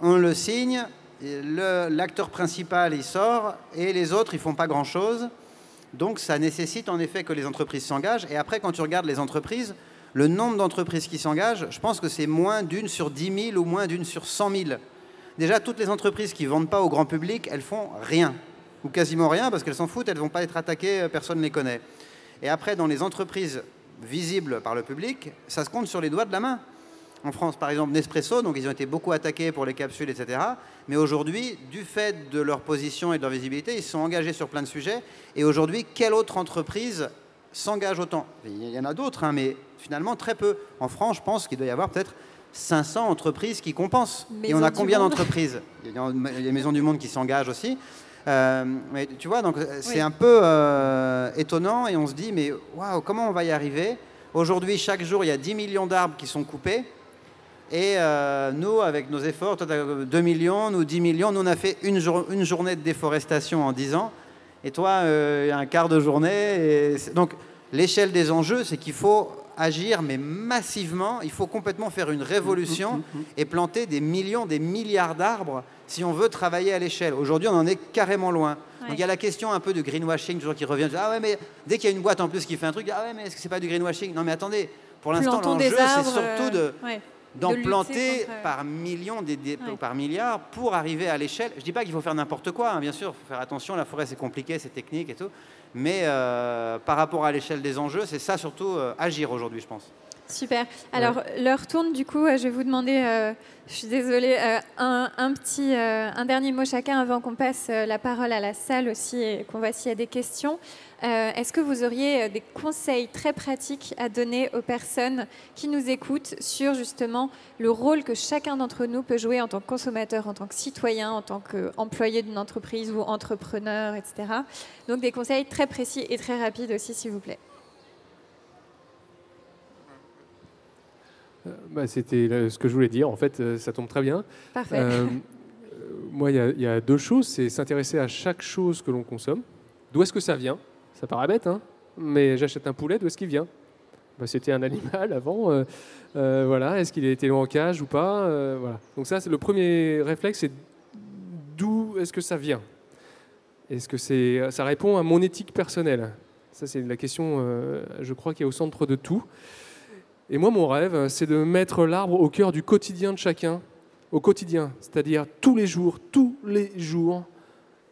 On le signe, l'acteur principal il sort et les autres ils font pas grand-chose. Donc ça nécessite en effet que les entreprises s'engagent. Et après quand tu regardes les entreprises, le nombre d'entreprises qui s'engagent, je pense que c'est moins d'une sur 10 000 ou moins d'une sur 100 000. Déjà, toutes les entreprises qui ne vendent pas au grand public, elles font rien, ou quasiment rien, parce qu'elles s'en foutent, elles ne vont pas être attaquées, personne ne les connaît. Et après, dans les entreprises visibles par le public, ça se compte sur les doigts de la main. En France, par exemple, Nespresso, donc ils ont été beaucoup attaqués pour les capsules, etc. Mais aujourd'hui, du fait de leur position et de leur visibilité, ils se sont engagés sur plein de sujets. Et aujourd'hui, quelle autre entreprise s'engage autant? Il y en a d'autres, hein, mais finalement très peu. En France, je pense qu'il doit y avoir peut-être 500 entreprises qui compensent. Et on a combien d'entreprises? Il y a les Maisons du Monde qui s'engagent aussi. Mais tu vois, donc c'est un peu étonnant et on se dit, mais waouh, comment on va y arriver? Aujourd'hui, chaque jour, il y a 10 millions d'arbres qui sont coupés. Et nous, avec nos efforts, toi, tu as 2 millions, nous 10 millions, nous on a fait une journée de déforestation en 10 ans. Et toi, un quart de journée. Donc l'échelle des enjeux, c'est qu'il faut agir, mais massivement. Il faut complètement faire une révolution et planter des millions, des milliards d'arbres si on veut travailler à l'échelle. Aujourd'hui, on en est carrément loin. Ouais. Donc il y a la question un peu de greenwashing, toujours qui revient. Ah ouais, mais dès qu'il y a une boîte en plus qui fait un truc, ah ouais, mais est-ce que c'est pas du greenwashing? Non, mais attendez, pour l'instant, l'enjeu, c'est surtout d'en planter par millions, par milliards, pour arriver à l'échelle. Je ne dis pas qu'il faut faire n'importe quoi, hein, bien sûr, il faut faire attention, la forêt c'est compliqué, c'est technique et tout, mais par rapport à l'échelle des enjeux, c'est ça surtout, agir aujourd'hui, je pense. Super. Alors, l'heure tourne, du coup, je vais vous demander, je suis désolée, un dernier mot chacun avant qu'on passe la parole à la salle aussi et qu'on voit s'il y a des questions. Est-ce que vous auriez des conseils très pratiques à donner aux personnes qui nous écoutent sur justement le rôle que chacun d'entre nous peut jouer en tant que consommateur, en tant que citoyen, en tant qu'employé d'une entreprise ou entrepreneur, etc. Donc des conseils très précis et très rapides aussi, s'il vous plaît. C'était ce que je voulais dire. En fait, ça tombe très bien. Parfait. Moi, il y a deux choses. C'est s'intéresser à chaque chose que l'on consomme. D'où est-ce que ça vient? Ça paraît bête, hein, mais j'achète un poulet, d'où est-ce qu'il vient? C'était un animal avant. Voilà. Est-ce qu'il a été en cage ou pas? Voilà. Donc ça, c'est le premier réflexe, c'est d'où est-ce que ça vient? Est-ce que ça répond à mon éthique personnelle? Ça, c'est la question, je crois, qui est au centre de tout. Et moi, mon rêve, c'est de mettre l'arbre au cœur du quotidien de chacun, au quotidien, c'est-à-dire tous les jours,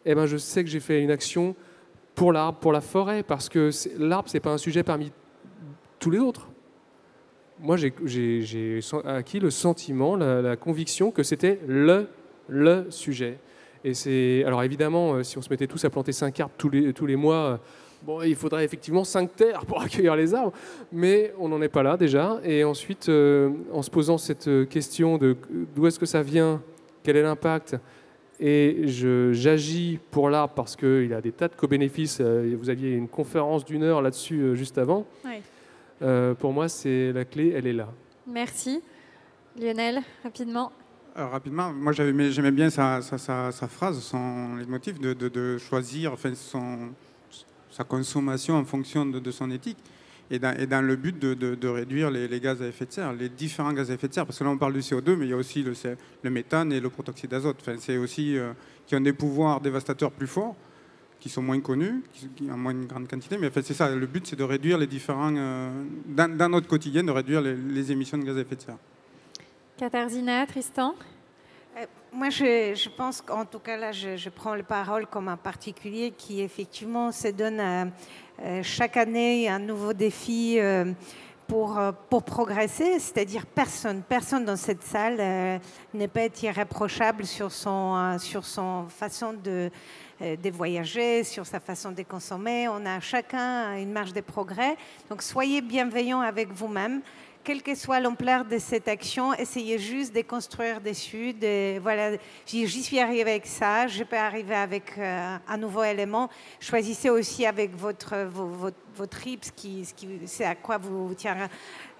eh ben, je sais que j'ai fait une action pour l'arbre, pour la forêt, parce que l'arbre, ce n'est pas un sujet parmi tous les autres. Moi, j'ai acquis le sentiment, la conviction que c'était le sujet. Et alors évidemment, si on se mettait tous à planter 5 arbres tous les mois, bon, il faudrait effectivement 5 terres pour accueillir les arbres, mais on n'en est pas là déjà. Et ensuite, en se posant cette question de d'où est-ce que ça vient, quel est l'impact, et j'agis pour l'arbre parce qu'il a des tas de co-bénéfices. Vous aviez une conférence d'1 heure là-dessus juste avant. Oui. Pour moi, la clé, elle est là. Merci. Lionel, rapidement. Rapidement, moi j'aimais bien sa phrase, son leitmotiv de choisir sa consommation en fonction de son éthique et dans le but de réduire les gaz à effet de serre, les différents gaz à effet de serre, parce que là on parle du CO2, mais il y a aussi le méthane et le protoxyde d'azote. Enfin, c'est aussi qui ont des pouvoirs dévastateurs plus forts, qui sont moins connus, qui en moins grande quantité, mais en fait, c'est ça, le but c'est de réduire les différents, dans notre quotidien, de réduire les émissions de gaz à effet de serre. Katarzyna, Tristan? Moi, je pense qu'en tout cas, là, je prends la parole comme un particulier qui, effectivement, se donne chaque année un nouveau défi pour progresser. C'est-à-dire personne dans cette salle n'est pas irréprochable sur son façon de voyager, sur sa façon de consommer. On a chacun une marge de progrès. Donc, soyez bienveillants avec vous-même. quelle que soit l'ampleur de cette action, essayez juste de construire dessus. Voilà, j'y suis arrivée avec ça, je peux arriver avec un nouveau élément. Choisissez aussi avec vos tripes, c'est à quoi vous tirez,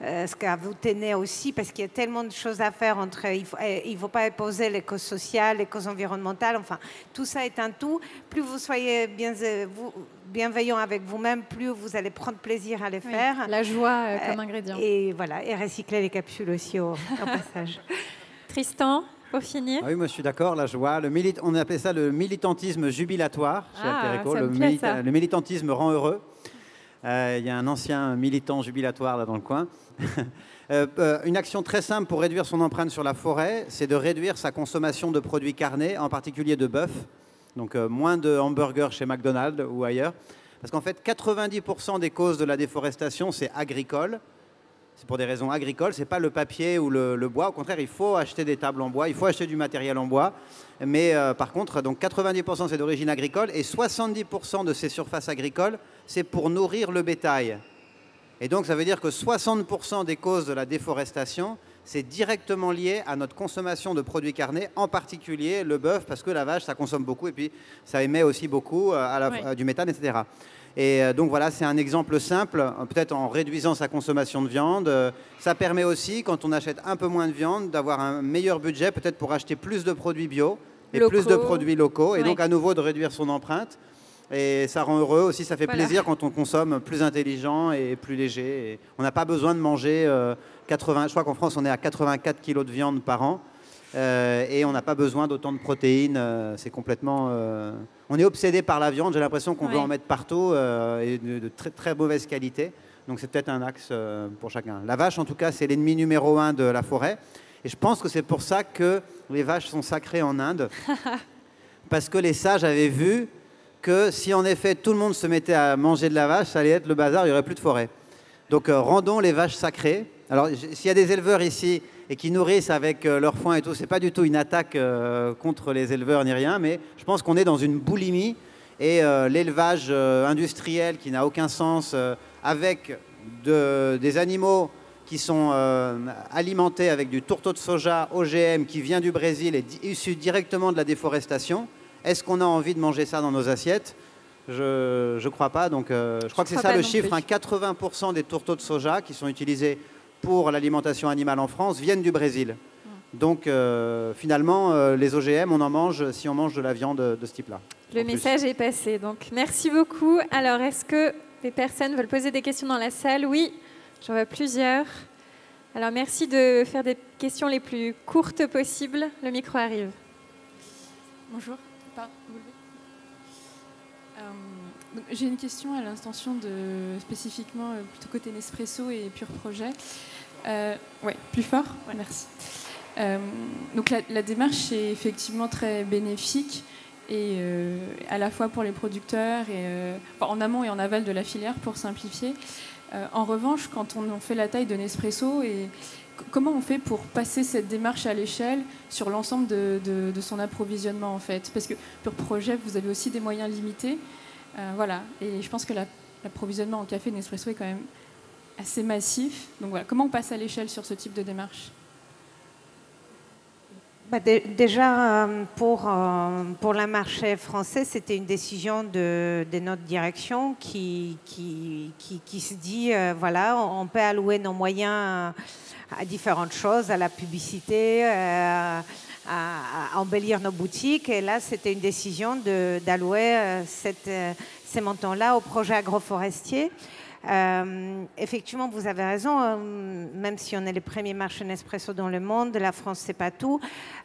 ce que vous tenez aussi, parce qu'il y a tellement de choses à faire entre. Il ne faut pas opposer les causes sociales, les causes environnementales. Enfin, tout ça est un tout. Plus vous soyez bienveillant avec vous-même, plus vous allez prendre plaisir à les faire. La joie comme ingrédient. Et voilà, et recycler les capsules aussi au passage. Tristan, pour finir. Oui, moi je suis d'accord, la joie. On appelait ça le militantisme jubilatoire chez Altereco. Le militantisme rend heureux. Il y a un ancien militant jubilatoire là dans le coin. Une action très simple pour réduire son empreinte sur la forêt, c'est de réduire sa consommation de produits carnés, en particulier de bœuf. Donc moins de hamburgers chez McDonald's ou ailleurs. Parce qu'en fait, 90% des causes de la déforestation, c'est agricole. C'est pour des raisons agricoles, ce n'est pas le papier ou le bois. Au contraire, il faut acheter des tables en bois, il faut acheter du matériel en bois. Mais par contre, donc 90% c'est d'origine agricole et 70% de ces surfaces agricoles, c'est pour nourrir le bétail. Et donc ça veut dire que 60% des causes de la déforestation, c'est directement lié à notre consommation de produits carnés, en particulier le bœuf, parce que la vache, ça consomme beaucoup et puis ça émet aussi beaucoup du méthane, etc. Et donc voilà, c'est un exemple simple, peut-être en réduisant sa consommation de viande. Ça permet aussi, quand on achète un peu moins de viande, d'avoir un meilleur budget, peut-être pour acheter plus de produits bio et plus de produits locaux, et donc à nouveau de réduire son empreinte. Et ça rend heureux aussi, ça fait plaisir quand on consomme plus intelligent et plus léger. Et on n'a pas besoin de manger 80, je crois qu'en France on est à 84 kilos de viande par an. Et on n'a pas besoin d'autant de protéines. C'est complètement. On est obsédé par la viande. J'ai l'impression qu'on veut en mettre partout et de très très mauvaise qualité. Donc c'est peut-être un axe pour chacun. La vache, en tout cas, c'est l'ennemi numéro 1 de la forêt. Et je pense que c'est pour ça que les vaches sont sacrées en Inde, parce que les sages avaient vu que si en effet tout le monde se mettait à manger de la vache, ça allait être le bazar. Il n'y aurait plus de forêt. Donc rendons les vaches sacrées. Alors s'il y a des éleveurs ici et qui nourrissent avec leur foin et tout, c'est pas du tout une attaque contre les éleveurs ni rien, mais je pense qu'on est dans une boulimie et l'élevage industriel qui n'a aucun sens avec des animaux qui sont alimentés avec du tourteau de soja OGM qui vient du Brésil et issu directement de la déforestation. Est-ce qu'on a envie de manger ça dans nos assiettes ? Je ne crois pas. Donc, je crois que c'est ça le chiffre. 80% des tourteaux de soja qui sont utilisés pour l'alimentation animale en France viennent du Brésil. Donc finalement, les OGM, on en mange si on mange de la viande de ce type-là. Le message est passé. Donc merci beaucoup. Alors, est-ce que des personnes veulent poser des questions dans la salle ? Oui, j'en vois plusieurs. Alors merci de faire des questions les plus courtes possibles. Le micro arrive. Bonjour. J'ai une question à l'intention spécifiquement plutôt côté Nespresso et Pur Projet. Ouais, plus fort, merci. Donc la démarche est effectivement très bénéfique et à la fois pour les producteurs et en amont et en aval de la filière pour simplifier. En revanche, quand on fait la taille de Nespresso, comment on fait pour passer cette démarche à l'échelle sur l'ensemble de son approvisionnement en fait ? Parce que Pur Projet, vous avez aussi des moyens limités. Voilà, et je pense que l'approvisionnement en café Nespresso est quand même assez massif. Donc voilà, comment on passe à l'échelle sur ce type de démarche ? Déjà, pour le marché français, c'était une décision de notre direction qui se dit, voilà, on peut allouer nos moyens à différentes choses, à la publicité, à embellir nos boutiques. Et là, c'était une décision d'allouer ces montants-là au projet agroforestier. Effectivement, vous avez raison, même si on est les premiers marchés Nespresso dans le monde, la France, c'est pas tout.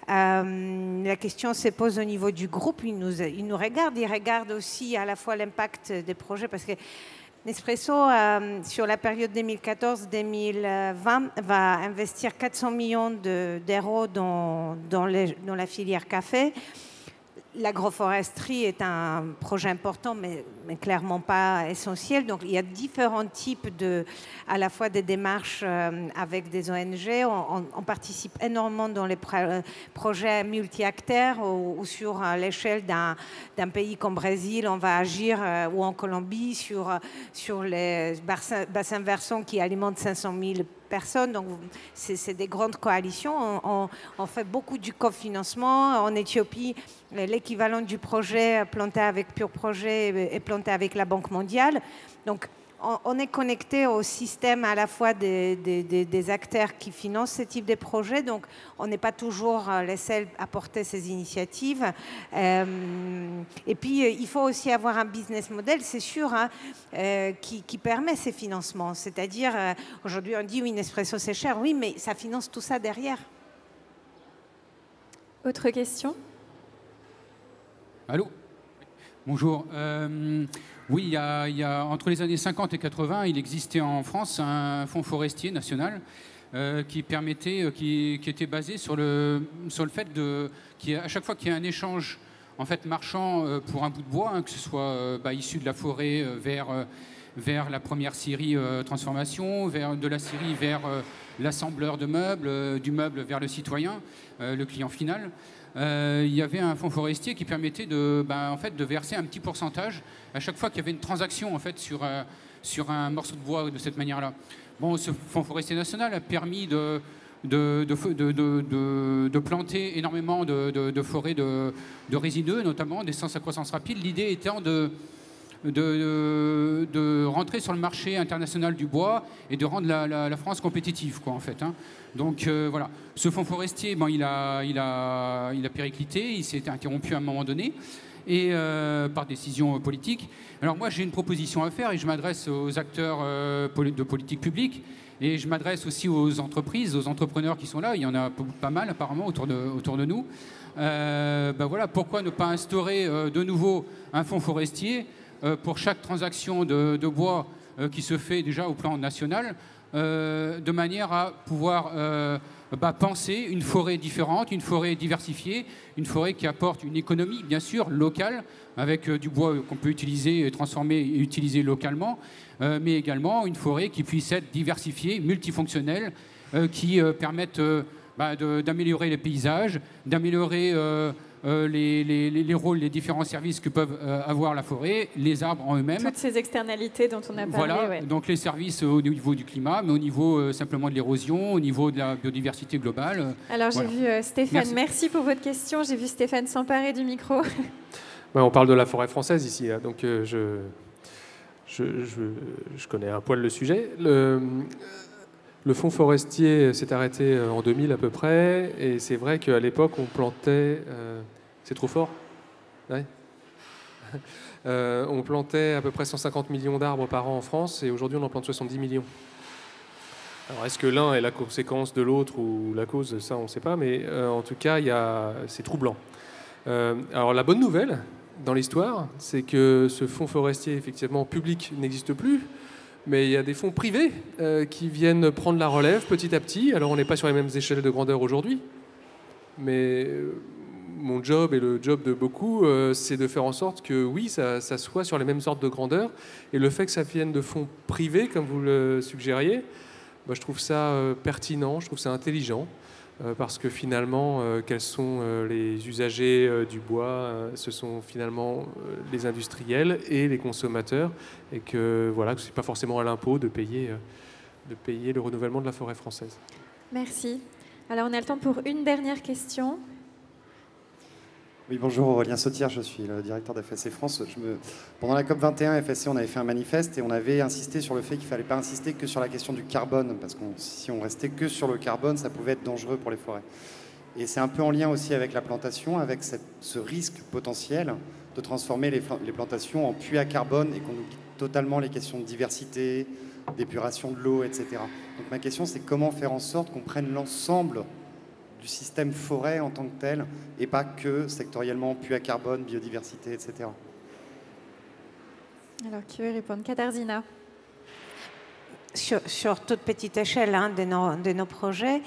La question se pose au niveau du groupe. Ils nous regardent. Ils regardent aussi à la fois l'impact des projets, parce que Nespresso, sur la période 2014-2020, va investir 400 millions d'euros dans la filière café. L'agroforesterie est un projet important, mais clairement pas essentiel. Donc, il y a différents types à la fois des démarches avec des ONG. On participe énormément dans les projets multi-acteurs ou sur l'échelle d'un pays comme Brésil, on va agir, ou en Colombie, sur les bassins versants qui alimentent 500 000 personnes. Donc, c'est des grandes coalitions. On fait beaucoup du cofinancement. En Éthiopie, l'équivalent du projet planté avec Pure Projet est planté avec la Banque mondiale. Donc, on est connecté au système à la fois des acteurs qui financent ce type de projets, donc on n'est pas toujours les seuls à porter ces initiatives. Et puis, il faut aussi avoir un business model, c'est sûr, hein, qui permet ces financements. C'est-à-dire, aujourd'hui on dit oui, Nespresso c'est cher, oui, mais ça finance tout ça derrière. Autre question? Allô? Bonjour. Oui, il y a, entre les années 50 et 80, il existait en France un fonds forestier national qui était basé sur le fait qu'à chaque fois qu'il y a un échange en fait, marchand pour un bout de bois, hein, que ce soit issu de la forêt vers la première scierie transformation, de la scierie vers l'assembleur de meubles, du meuble vers le citoyen, le client final. Il y avait un fonds forestier qui permettait de verser un petit pourcentage à chaque fois qu'il y avait une transaction en fait, sur un morceau de bois de cette manière-là. Bon, ce fonds forestier national a permis de planter énormément de forêts de résineux, notamment d'essence à croissance rapide. L'idée étant de rentrer sur le marché international du bois et de rendre la France compétitive, quoi, en fait. Hein. Donc voilà, ce fonds forestier, bon, il a périclité, il s'est interrompu à un moment donné, et par décision politique. Alors moi, j'ai une proposition à faire et je m'adresse aux acteurs de politique publique et je m'adresse aussi aux entreprises, aux entrepreneurs qui sont là. Il y en a pas mal apparemment autour de nous. Voilà, pourquoi ne pas instaurer de nouveau un fonds forestier pour chaque transaction de bois qui se fait déjà au plan national, de manière à pouvoir penser une forêt différente, une forêt diversifiée, une forêt qui apporte une économie, bien sûr, locale, avec du bois qu'on peut utiliser, transformer et utiliser localement, mais également une forêt qui puisse être diversifiée, multifonctionnelle, qui permette d'améliorer les paysages, d'améliorer les rôles, les différents services que peuvent avoir la forêt, les arbres en eux-mêmes. Toutes ces externalités dont on a parlé. Voilà, ouais. donc les services au niveau du climat, mais au niveau simplement de l'érosion, au niveau de la biodiversité globale. Alors j'ai voilà. vu Stéphane, merci pour votre question. J'ai vu Stéphane s'emparer du micro. Ouais, on parle de la forêt française ici, hein, donc je connais un poil le sujet. Le fonds forestier s'est arrêté en 2000 à peu près, et c'est vrai qu'à l'époque, on plantait... c'est trop fort, ouais. On plantait à peu près 150 millions d'arbres par an en France, et aujourd'hui, on en plante 70 millions. Alors, est-ce que l'un est la conséquence de l'autre ou la cause? Ça, on ne sait pas, mais en tout cas, c'est troublant. Alors, la bonne nouvelle dans l'histoire, c'est que ce fonds forestier, effectivement, public, n'existe plus. Mais il y a des fonds privés qui viennent prendre la relève petit à petit. Alors on n'est pas sur les mêmes échelles de grandeur aujourd'hui, mais mon job et le job de beaucoup, c'est de faire en sorte que oui, ça soit sur les mêmes ordres de grandeur. Et le fait que ça vienne de fonds privés, comme vous le suggériez, je trouve ça pertinent, je trouve ça intelligent. Parce que finalement, quels sont les usagers du bois? Ce sont finalement les industriels et les consommateurs, et que voilà, que ce n'est pas forcément à l'impôt de payer le renouvellement de la forêt française. Merci. Alors on a le temps pour une dernière question. Oui, bonjour, Aurélien Sautière, je suis le directeur d'FSC France. Pendant la COP21, FSC, on avait fait un manifeste et on avait insisté sur le fait qu'il ne fallait pas insister que sur la question du carbone, parce que si on restait que sur le carbone, ça pouvait être dangereux pour les forêts. Et c'est un peu en lien aussi avec la plantation, avec ce risque potentiel de transformer les plantations en puits à carbone et qu'on oublie totalement les questions de diversité, d'épuration de l'eau, etc. Donc ma question, c'est comment faire en sorte qu'on prenne l'ensemble du système forêt en tant que tel, et pas que sectoriellement, puits à carbone, biodiversité, etc. Alors, qui veut répondre? Katarzyna. Sur toute petite échelle de nos projets,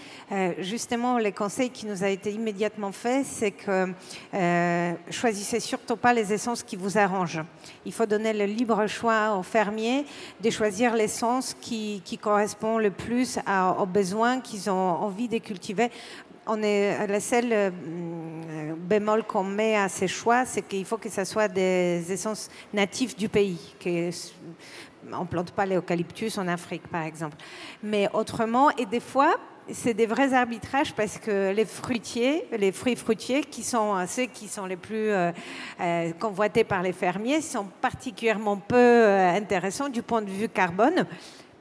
justement, le conseil qui nous a été immédiatement fait, c'est que choisissez surtout pas les essences qui vous arrangent. Il faut donner le libre choix aux fermiers de choisir l'essence qui correspond le plus aux besoins qu'ils ont envie de cultiver. On est la seule bémol qu'on met à ces choix, c'est qu'il faut que ce soit des essences natives du pays. On ne plante pas l'eucalyptus en Afrique, par exemple. Mais autrement, et des fois, c'est des vrais arbitrages parce que les fruits fruitiers, qui sont ceux qui sont les plus convoités par les fermiers, sont particulièrement peu intéressants du point de vue carbone.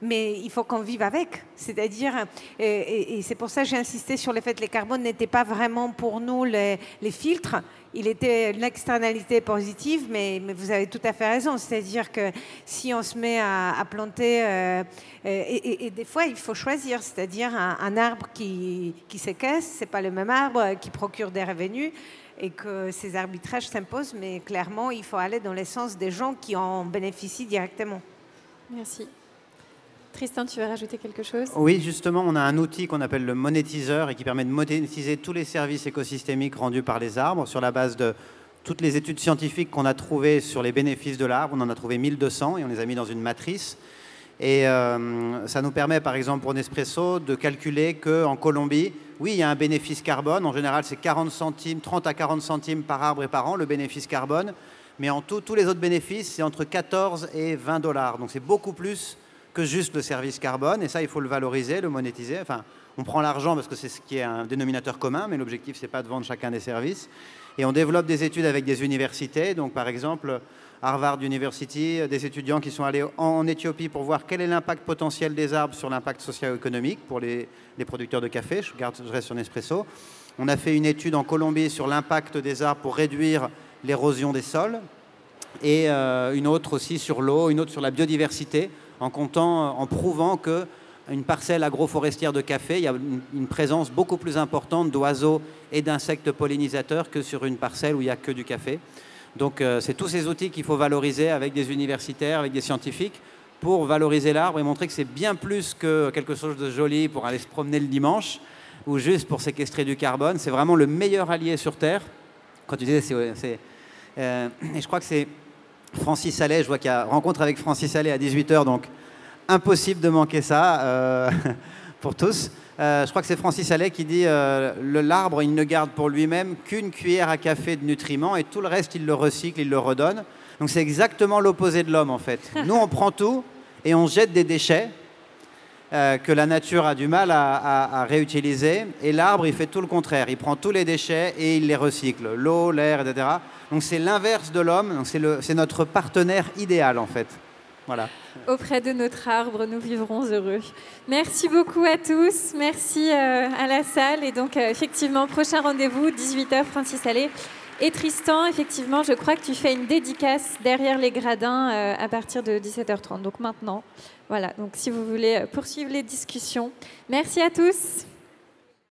Mais il faut qu'on vive avec. C'est-à-dire, et c'est pour ça que j'ai insisté sur le fait que les carbones n'étaient pas vraiment pour nous les filtres. Il était une externalité positive, mais vous avez tout à fait raison. C'est-à-dire que si on se met à planter, et des fois il faut choisir, c'est-à-dire un arbre qui séquestre, c'est pas le même arbre qui procure des revenus, et que ces arbitrages s'imposent, mais clairement il faut aller dans le sens des gens qui en bénéficient directement. Merci. Tristan, tu veux rajouter quelque chose? Oui, justement, on a un outil qu'on appelle le monétiseur et qui permet de monétiser tous les services écosystémiques rendus par les arbres sur la base de toutes les études scientifiques qu'on a trouvées sur les bénéfices de l'arbre. On en a trouvé 1200 et on les a mis dans une matrice. Et ça nous permet, par exemple, pour Nespresso, de calculer qu'en Colombie, oui, il y a un bénéfice carbone. En général, c'est 30 à 40 centimes par arbre et par an, le bénéfice carbone. Mais en tout, tous les autres bénéfices, c'est entre 14 et 20 $. Donc c'est beaucoup plus que juste le service carbone, et ça, il faut le valoriser, le monétiser. Enfin, on prend l'argent parce que c'est ce qui est un dénominateur commun, mais l'objectif, c'est pas de vendre chacun des services. Et on développe des études avec des universités. Donc, par exemple, Harvard University, des étudiants qui sont allés en Éthiopie pour voir quel est l'impact potentiel des arbres sur l'impact socio-économique pour les producteurs de café. Je reste sur Nespresso. On a fait une étude en Colombie sur l'impact des arbres pour réduire l'érosion des sols, et une autre aussi sur l'eau, une autre sur la biodiversité, en prouvant qu'une parcelle agroforestière de café, il y a une présence beaucoup plus importante d'oiseaux et d'insectes pollinisateurs que sur une parcelle où il n'y a que du café. Donc c'est tous ces outils qu'il faut valoriser avec des universitaires, avec des scientifiques, pour valoriser l'arbre et montrer que c'est bien plus que quelque chose de joli pour aller se promener le dimanche ou juste pour séquestrer du carbone. C'est vraiment le meilleur allié sur Terre. Quand tu disais, et je crois que c'est Francis Allais, je vois qu'il y a rencontre avec Francis Allais à 18h, donc impossible de manquer ça pour tous. Je crois que c'est Francis Allais qui dit l'arbre, il ne garde pour lui-même qu'une cuillère à café de nutriments et tout le reste, il le recycle, il le redonne. Donc c'est exactement l'opposé de l'homme en fait. Nous, on prend tout et on jette des déchets que la nature a du mal à réutiliser, et l'arbre, il fait tout le contraire. Il prend tous les déchets et il les recycle, l'eau, l'air, etc. Donc c'est l'inverse de l'homme, c'est notre partenaire idéal en fait. Voilà. Auprès de notre arbre, nous vivrons heureux. Merci beaucoup à tous, merci à la salle. Et donc effectivement, prochain rendez-vous, 18h, Francis Allais. Et Tristan, effectivement, je crois que tu fais une dédicace derrière les gradins à partir de 17h30, donc maintenant. Voilà, donc si vous voulez poursuivre les discussions. Merci à tous.